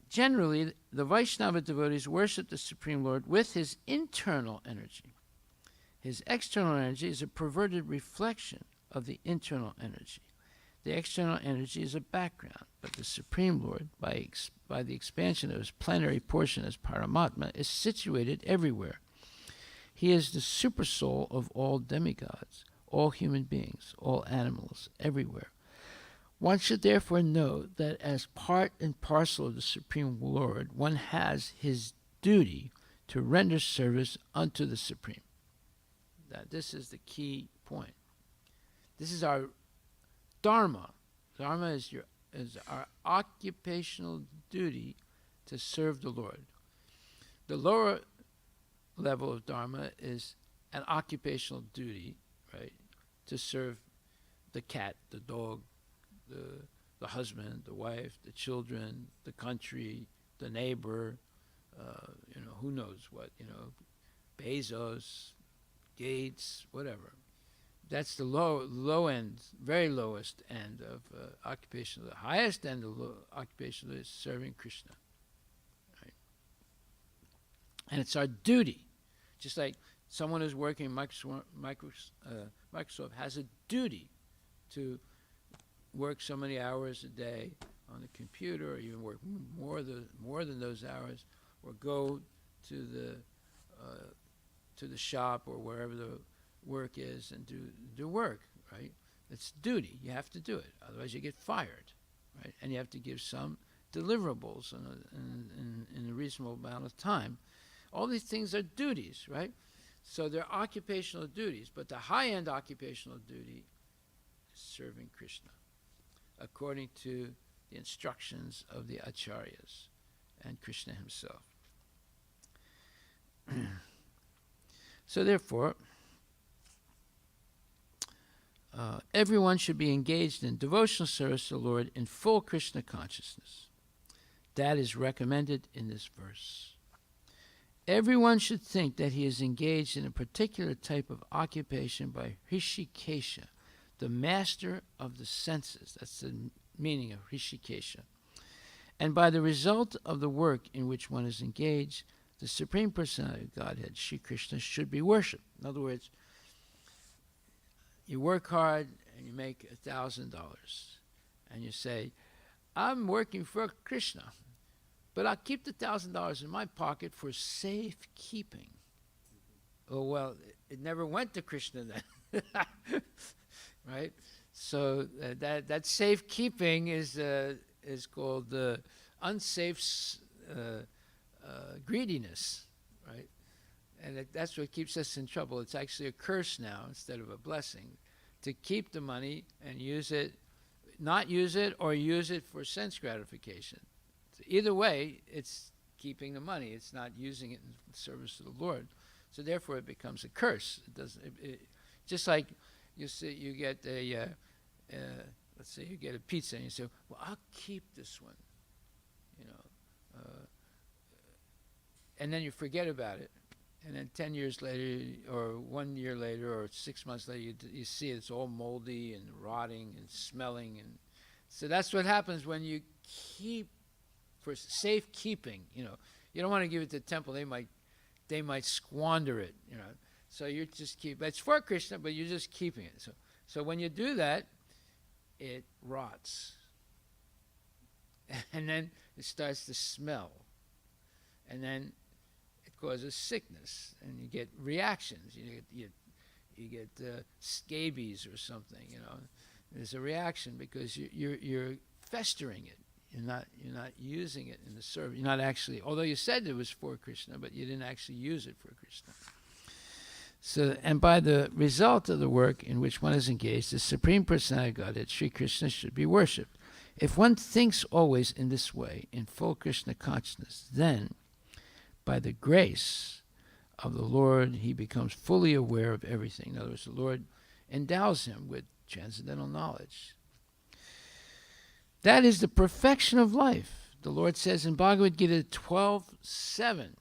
Generally, the Vaishnava devotees worship the Supreme Lord with his internal energy. His external energy is a perverted reflection of the internal energy. The external energy is a background, but the Supreme Lord, by the expansion of his plenary portion as Paramatma, is situated everywhere. He is the supersoul of all demigods, all human beings, all animals, everywhere. One should therefore know that as part and parcel of the Supreme Lord, one has his duty to render service unto the Supreme. That this is the key point. This is our Dharma. Dharma is our occupational duty to serve the Lord. The lower level of Dharma is an occupational duty, right, to serve the cat, the dog, the husband, the wife, the children, the country, the neighbor, who knows what, Bezos, Gates, whatever. That's the low end, very lowest end of occupation. The highest end of occupation is serving Krishna. Right? And it's our duty. Just like someone who's working Microsoft has a duty to work so many hours a day on the computer, or even work more than those hours, or go to the shop or wherever the work is and do work, right? It's duty. You have to do it. Otherwise you get fired, right? And you have to give some deliverables in a reasonable amount of time. All these things are duties, right? So they're occupational duties, but the high-end occupational duty is serving Krishna, according to the instructions of the acharyas and Krishna himself. So therefore, everyone should be engaged in devotional service to the Lord in full Krishna consciousness. That is recommended in this verse. Everyone should think that he is engaged in a particular type of occupation by Hrishikesha, the master of the senses. That's the meaning of Hrishikesha. And by the result of the work in which one is engaged, the Supreme Personality of Godhead, Sri Krishna, should be worshipped. In other words, you work hard and you make $1,000, and you say, I'm working for Krishna, but I'll keep the $1,000 in my pocket for safekeeping. Oh, well, it never went to Krishna then, right? So that safekeeping is called unsafe greediness, right? And that's what keeps us in trouble. It's actually a curse now instead of a blessing to keep the money and not use it, or use it for sense gratification. So either way, it's keeping the money. It's not using it in service to the Lord. So therefore, it becomes a curse. It doesn't. Just like you get let's say you get a pizza and you say, "Well, I'll keep this one," and then you forget about it. And then 10 years later, or 1 year later, or 6 months later, you see it's all moldy and rotting and smelling. And so that's what happens when you keep for safekeeping. You don't want to give it to the temple; they might squander it. So you just keep. It's for Krishna, but you're just keeping it. So So when you do that, it rots. And then it starts to smell. And then it causes sickness. And you get reactions. You get scabies or something, you know. There's a reaction because you're festering it. You're not using it in the service. You're not actually, although you said it was for Krishna, but you didn't actually use it for Krishna. So, and by the result of the work in which one is engaged, the Supreme Personality of Godhead, Sri Krishna, should be worshipped. If one thinks always in this way, in full Krishna consciousness, then, by the grace of the Lord, he becomes fully aware of everything. In other words, the Lord endows him with transcendental knowledge. That is the perfection of life. The Lord says in Bhagavad Gita 12:7,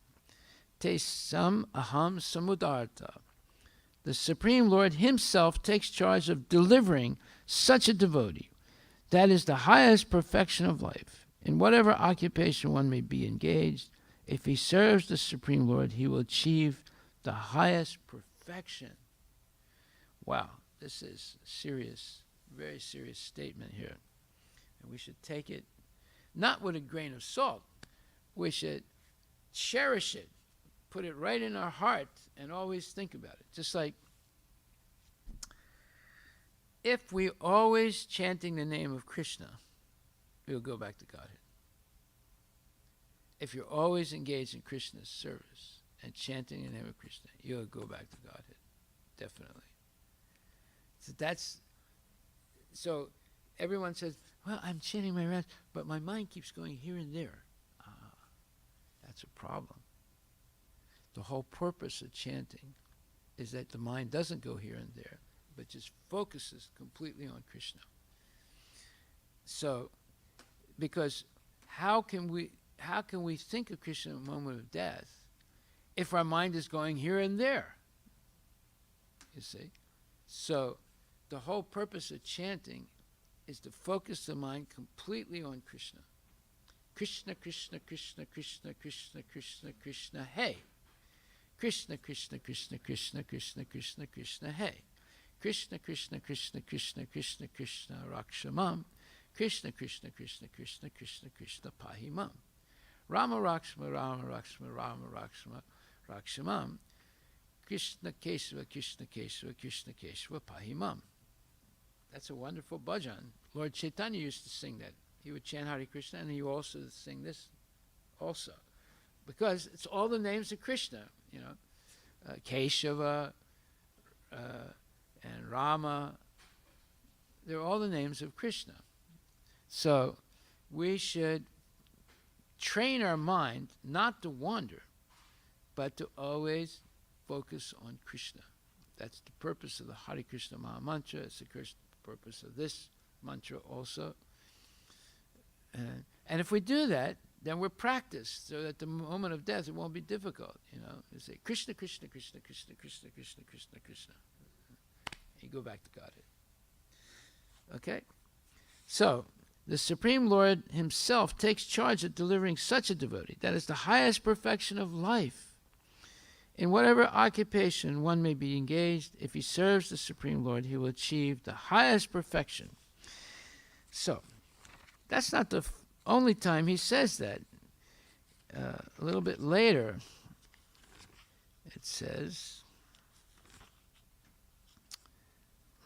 Te sam aham samudarta. The Supreme Lord himself takes charge of delivering such a devotee. That is the highest perfection of life. In whatever occupation one may be engaged, if he serves the Supreme Lord, he will achieve the highest perfection. Wow, this is serious, very serious statement here. And we should take it not with a grain of salt. We should cherish it, put it right in our heart, and always think about it. Just like if we're always chanting the name of Krishna, we'll go back to Godhead. If you're always engaged in Krishna's service and chanting the name of Krishna, you'll go back to Godhead. Definitely. So everyone says, well, I'm chanting my rest, but my mind keeps going here and there. That's a problem. The whole purpose of chanting is that the mind doesn't go here and there, but just focuses completely on Krishna. So, because how can we think of Krishna in a moment of death if our mind is going here and there? You see? So, the whole purpose of chanting is to focus the mind completely on Krishna. Krishna, Krishna, Krishna, Krishna, Krishna, Krishna, Krishna, hey. Krishna, Krishna, Krishna, Krishna, Krishna, Krishna, Krishna, hey. Krishna, Krishna, Krishna, Krishna, Krishna, Krishna, Rakshamam. Krishna, Krishna, Krishna, Krishna, Krishna, Krishna, Pahimam. Rama Rakshma, Rama Rakshma, Rama Rakshma, Rakshamam. Krishna Kesava, Krishna Kesava, Krishna Kesava, Pahimam. That's a wonderful bhajan. Lord Chaitanya used to sing that. He would chant Hare Krishna, and he would also sing this also. Because it's all the names of Krishna, you know. Keshava and Rama. They're all the names of Krishna. So we should train our mind not to wander, but to always focus on Krishna. That's the purpose of the Hare Krishna Maha Mantra. It's the purpose of this mantra also. And if we do that, then we're practiced, so that at the moment of death it won't be difficult. You know, you say Krishna, Krishna, Krishna, Krishna, Krishna, Krishna, Krishna, Krishna. You go back to Godhead. Okay? So, the Supreme Lord himself takes charge of delivering such a devotee. That is the highest perfection of life. In whatever occupation one may be engaged, if he serves the Supreme Lord, he will achieve the highest perfection. So, that's not the only time he says that. A little bit later, it says,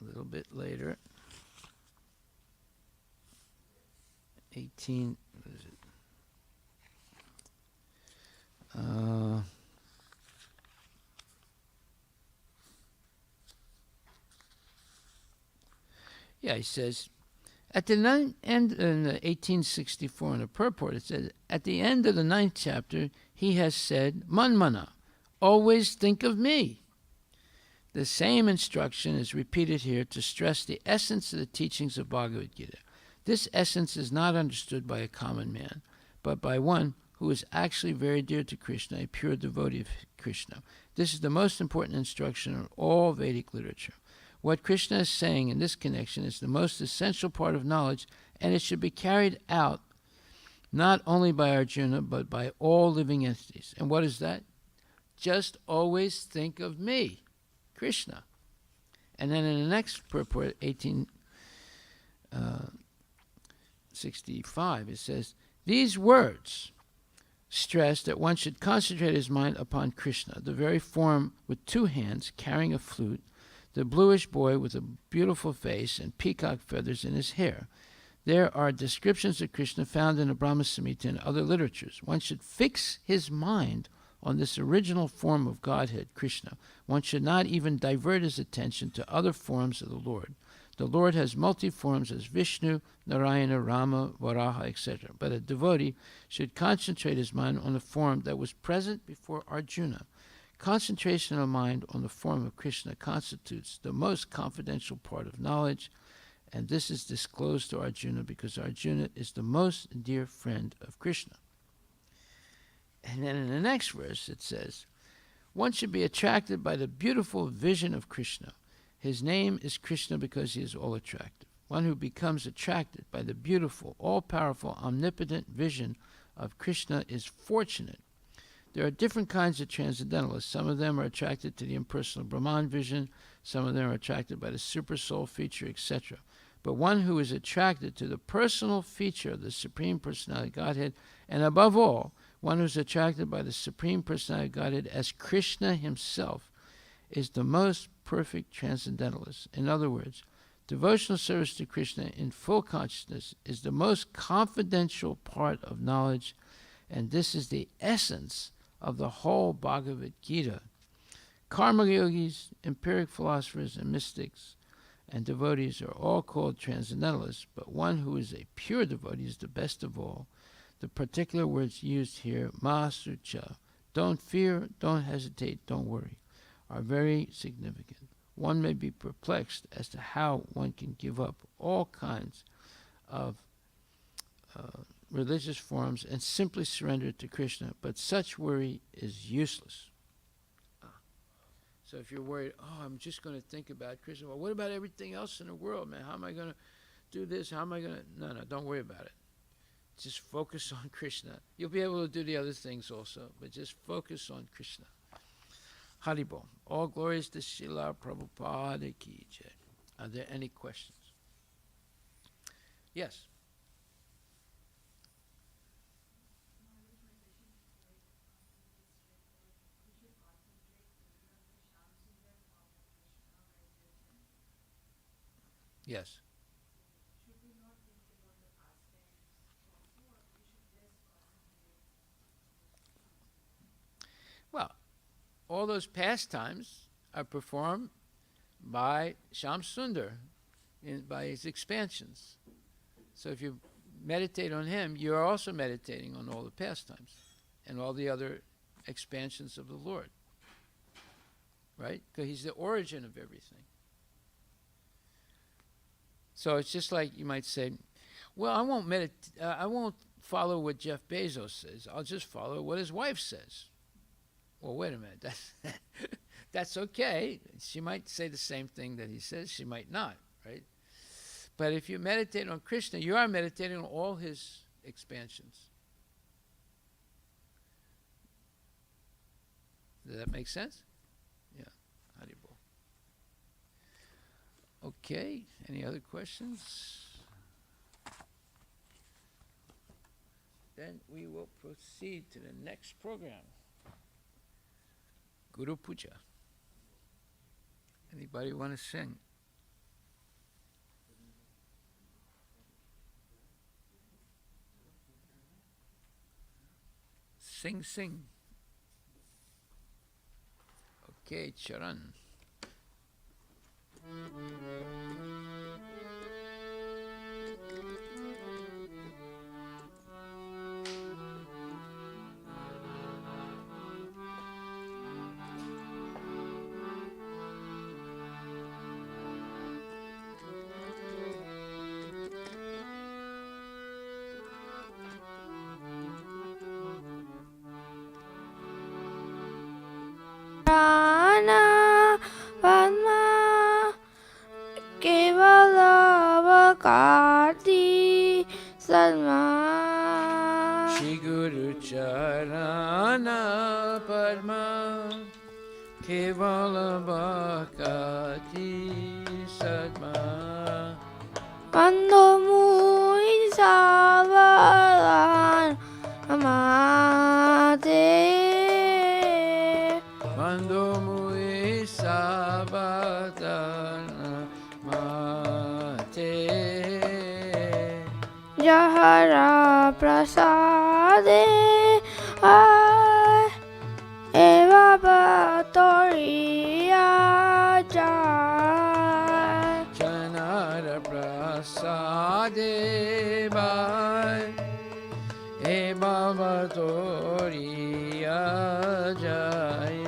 a little bit later, 18, what is it? Yeah, he says, at the end in 1864 in the purport, it says, at the end of the 9th chapter, he has said, Manmana, always think of me. The same instruction is repeated here to stress the essence of the teachings of Bhagavad Gita. This essence is not understood by a common man, but by one who is actually very dear to Krishna, a pure devotee of Krishna. This is the most important instruction in all Vedic literature. What Krishna is saying in this connection is the most essential part of knowledge, and it should be carried out not only by Arjuna, but by all living entities. And what is that? Just always think of me, Krishna. And then in the next purport, 1865, it says, these words stress that one should concentrate his mind upon Krishna, the very form with two hands carrying a flute, the bluish boy with a beautiful face and peacock feathers in his hair. There are descriptions of Krishna found in the Brahma Samhita and other literatures. One should fix his mind on this original form of Godhead, Krishna. One should not even divert his attention to other forms of the Lord. The Lord has multi-forms as Vishnu, Narayana, Rama, Varaha, etc. But a devotee should concentrate his mind on the form that was present before Arjuna. Concentration of mind on the form of Krishna constitutes the most confidential part of knowledge, and this is disclosed to Arjuna because Arjuna is the most dear friend of Krishna. And then in the next verse it says, one should be attracted by the beautiful vision of Krishna. His name is Krishna because he is all attractive. One who becomes attracted by the beautiful, all-powerful, omnipotent vision of Krishna is fortunate. There are different kinds of transcendentalists. Some of them are attracted to the impersonal Brahman vision. Some of them are attracted by the super soul feature, etc. But one who is attracted to the personal feature of the Supreme Personality Godhead, and above all, one who is attracted by the Supreme Personality Godhead as Krishna himself, is the most perfect transcendentalist. In other words, devotional service to Krishna in full consciousness is the most confidential part of knowledge, and this is the essence of the whole Bhagavad Gita. Karma yogis, empiric philosophers, and mystics and devotees are all called transcendentalists, but one who is a pure devotee is the best of all. The particular words used here, Mahasucha, don't fear, don't hesitate, don't worry, are very significant. One may be perplexed as to how one can give up all kinds of religious forms and simply surrender to Krishna, but such worry is useless. So if you're worried, I'm just going to think about Krishna, well, what about everything else in the world, man? How am I going to do this? How am I going to... No, don't worry about it. Just focus on Krishna. You'll be able to do the other things also, but just focus on Krishna. Haribol. All glories to Srila Prabhupada ki jai. Are there any questions? Yes. Yes. Well, all those pastimes are performed by Shyam Sundar by his expansions. So if you meditate on him, you're also meditating on all the pastimes and all the other expansions of the Lord. Right? Because he's the origin of everything. So it's just like you might say, well, I won't follow what Jeff Bezos says. I'll just follow what his wife says. Well, wait a minute. That's okay. She might say the same thing that he says. She might not, right? But if you meditate on Krishna, you are meditating on all his expansions. Does that make sense? Yeah. Haribol. Okay. Any other questions? Then we will proceed to the next program. Guru Puja. Anybody want to sing? Sing. Okay, Charan. Aarti Salma Shri Guru Charana Padma Kevala Bhakati Mate Jahara Prasade Eva Batoriya Jai Janara Prasade Bhai E Baba Toriya Jai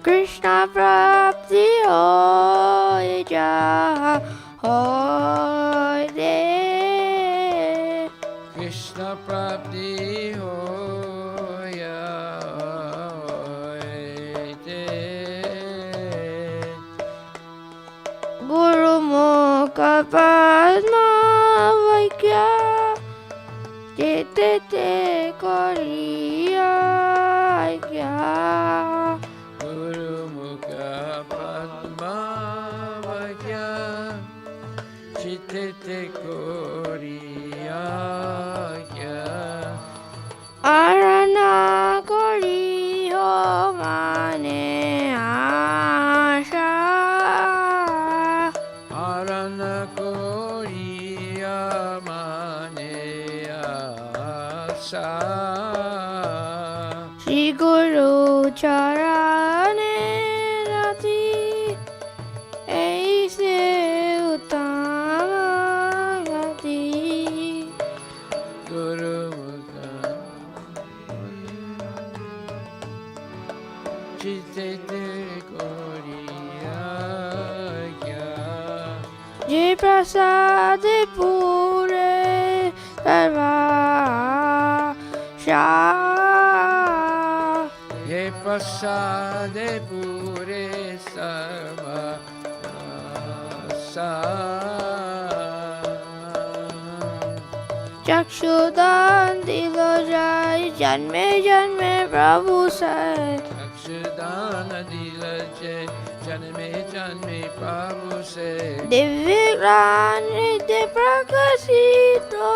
Krishna Prapti Hoy Jai Hoy De Krishna Prapti Hoya Hoyte Guru Mukha Padma Vaikya Jitete Koriya Aikya Guru Mukha Padma Vakya Chitete Koriya Arana Kori Ho Mane Asha Arana Koriya Mane Asa Shri Guru Charane Rati Aise Uttama Gati Guru Mukha Chitete Koriya Jai Prasad Pure Sarva Shah Ye Prasade Pure Sarva Sa Chakshudan Dilo Jai Janme Janme Prabhu Sai Akshadana Dilaje Janme Janme Prabhu Se Divigran Hridaya Prakasito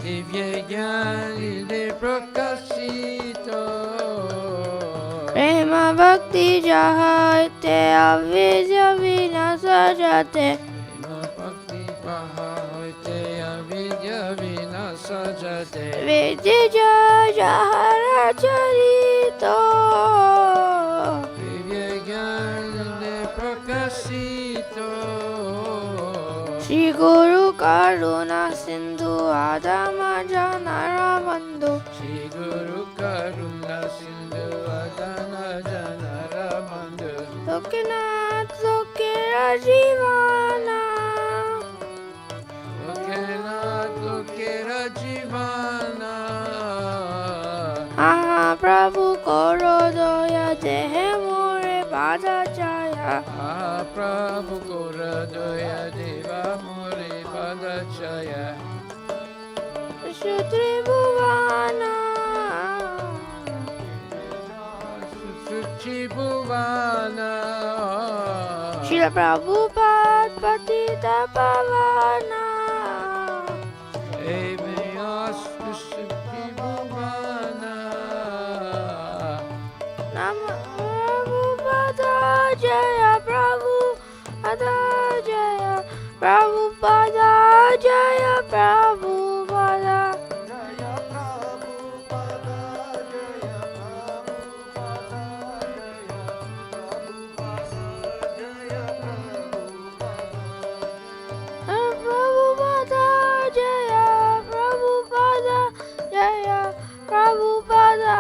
Divya Gyani De Prakasito Prema Bhakti Jahate Avidya Vinasa Jate Prema Bhakti Pahaite Avidya Vinasa Jate Vidya Jahara Charito Divya Gyani De Prakasito Shri Guru Karuna Sindhu Adama Janara Bandhu Shri Guru Karuna Sindhu Adana Janara Bandhu Lokinath Lokira Jivana Lokena Lokera Jivana Aha Prabhu Koro Doya Dehe More Bada Jaya Ah Prabhu Kora Doya Deva Mure Padachaya Shutri Bhuvana Suchi Bhuvana Srila Prabhupada Patita Pavana Emeas Suchi Bhuvana Nama Prabhupada Jaya Prabhupada Jaya Prabhupada Jaya Prabhupada Prabhupada Jaya Prabhupada Jaya Prabhupada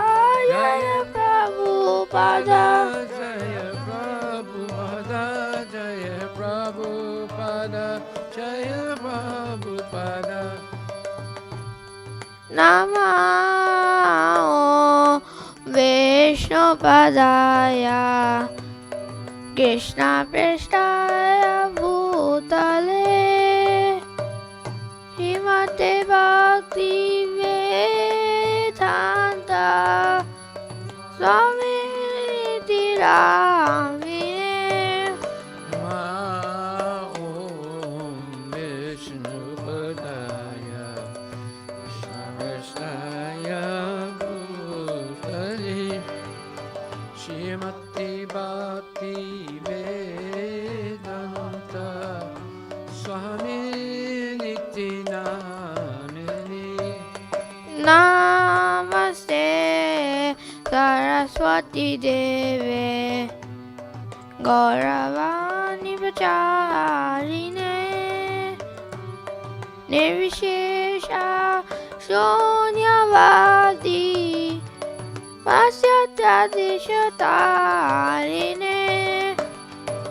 Jaya Prabhupada Jaya Prabhupada Jaya Prabhupada Jaya Prabhupada Namo Vishnupadaya Krishna Prestaya Bhutale Himate Bhakti Vedanta Swami Tiramine Ma Om Vishnupadaya Krishna Prestaya Bhutale Shrimati Bhakti Bhakti Deve Gauravani Pracharine Nirvishesha Shunyavadi Pasyatadishatarine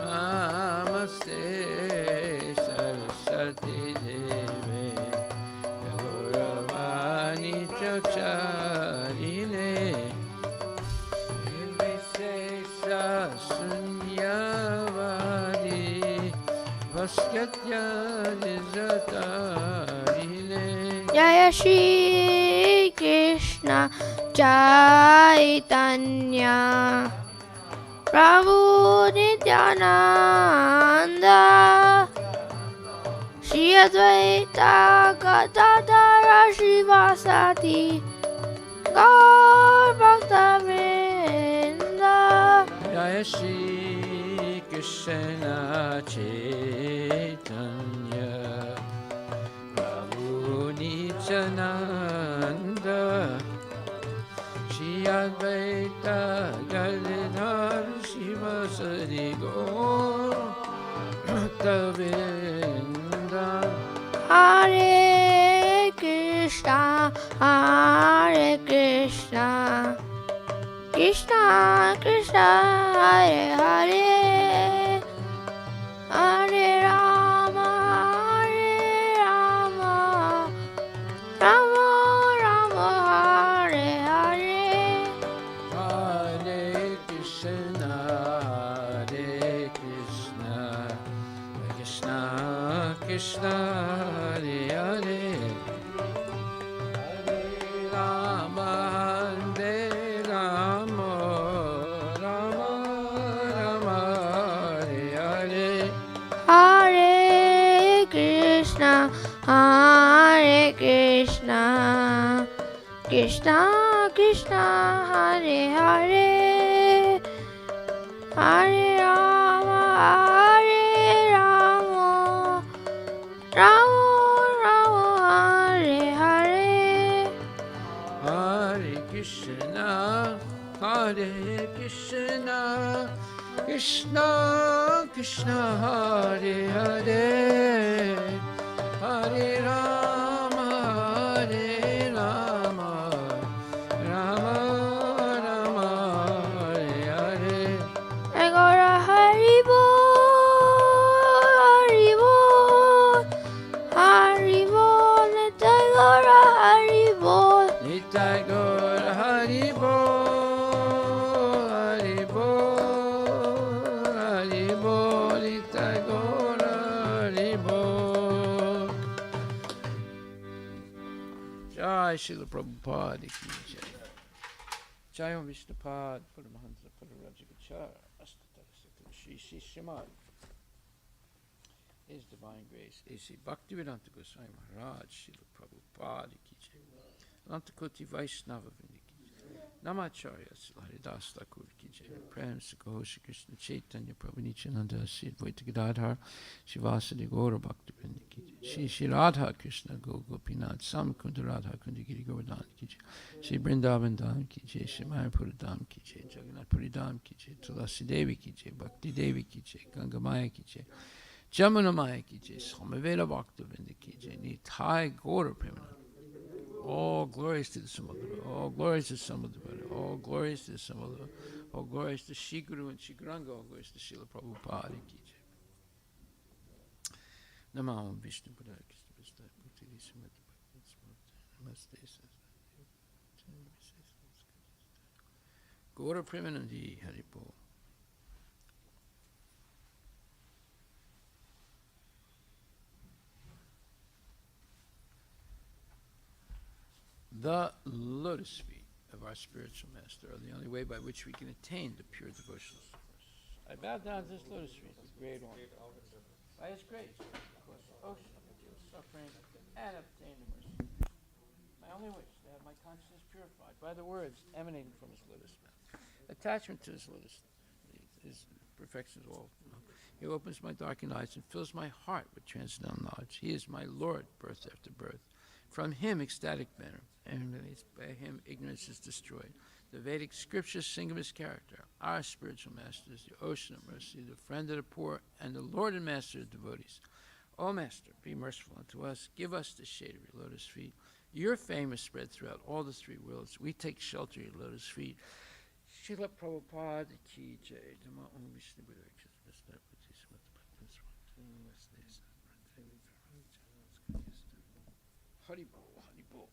Namaste Saraswati Deve Gauravani Pracharine Nirvishesha Shunyavadi Pasyatadishatarine Jaya Shri Krishna Chaitanya Prabhu Nityananda Shri Advaita Gadadara Shivasati Gaur Bhakta-vrinda Jaya Shri Krishna Chaitanya Prabhu Nityananda Shri Advaita Gadadhar Shivasari Gaur Bhakta-vrinda Hare Krishna Hare Krishna Krishna Krishna Hare Hare Hare Rama Hare Rama Rama Rama Hare Hare Hare Krishna Hare Krishna Krishna Krishna Hare Hare Hare Rama Hare Rama Rama Rama Hare Hare Hare Krishna Hare Krishna Krishna Krishna Hare Hare Hare Rama Hare Rama Rama Rama Hare Hare Hare Krishna Hare Krishna Krishna Krishna Hare Hare Hare Rama Hare Rama Rama Rama Hare Hare Agora Haribol Haribol Agora Haribol Nitai Gaur Hari Bol Hari Bol Hari Bol Nitai Gaur Hari Bol Jai Srila Prabhupada Ki Jai Jai Om Vishnupad Paramahansa Pararajagachar Astatasakara Shri Shri Srimad His Divine Grace A.C. Bhaktivedanta Goswami Maharaj Srila Prabhupada Ki Jai Antakoti Vaishnava Vrinda Ki Jai Namacharya Srila Haridas Thakur Ki Jai Prem Sukho Shri Krishna Chaitanya Prabhu Nityananda Sri Advaita Gadadhar Shivasadi Gaura Bhakti Vrinda Ki Jai Shri Shri Radha Krishna Go Gopinath Samakunda Radha Kundi Giri Govardhan Ki Jai Shri Vrindavan Dham Ki Jai Shri Mayapura Dham Ki Jai Jagannath Puri Dham Ki Jai Tulasi Devi Ki Jai Bhakti Devi Ki Jai Ganga Maya Ki Jai Jamuna Maya Ki Jai Samaveda Bhakti Vrinda Ki Jai Nitai Gaura Premanand all glories to the Samudra, all glories to Samudra, all glories to the Samudra, all glories to Shri Guru and Shri Guranga, all glories to Srila Prabhupada Ki Jai. Namo Vishnu Padaya Krishna Vishnu Bhakti Srimati Namaste Gaura Premanandi Haribol. The lotus feet of our spiritual master are the only way by which we can attain the pure devotional source. I bow down to this lotus feet, the great one. By his grace, across the ocean of material suffering, and obtain the mercy. My only wish is to have my consciousness purified by the words emanating from his lotus mouth. Attachment to his lotus is perfections all. He opens my darkened eyes and fills my heart with transcendental knowledge. He is my Lord, birth after birth. From him, ecstatic manner, and by him, ignorance is destroyed. The Vedic scriptures sing of his character. Our spiritual master is the ocean of mercy, the friend of the poor, and the Lord and master of devotees. O Master, be merciful unto us. Give us the shade of your lotus feet. Your fame is spread throughout all the three worlds. We take shelter of your lotus feet. Srila Prabhupada ki jai. Hari Bol, Hari Bol.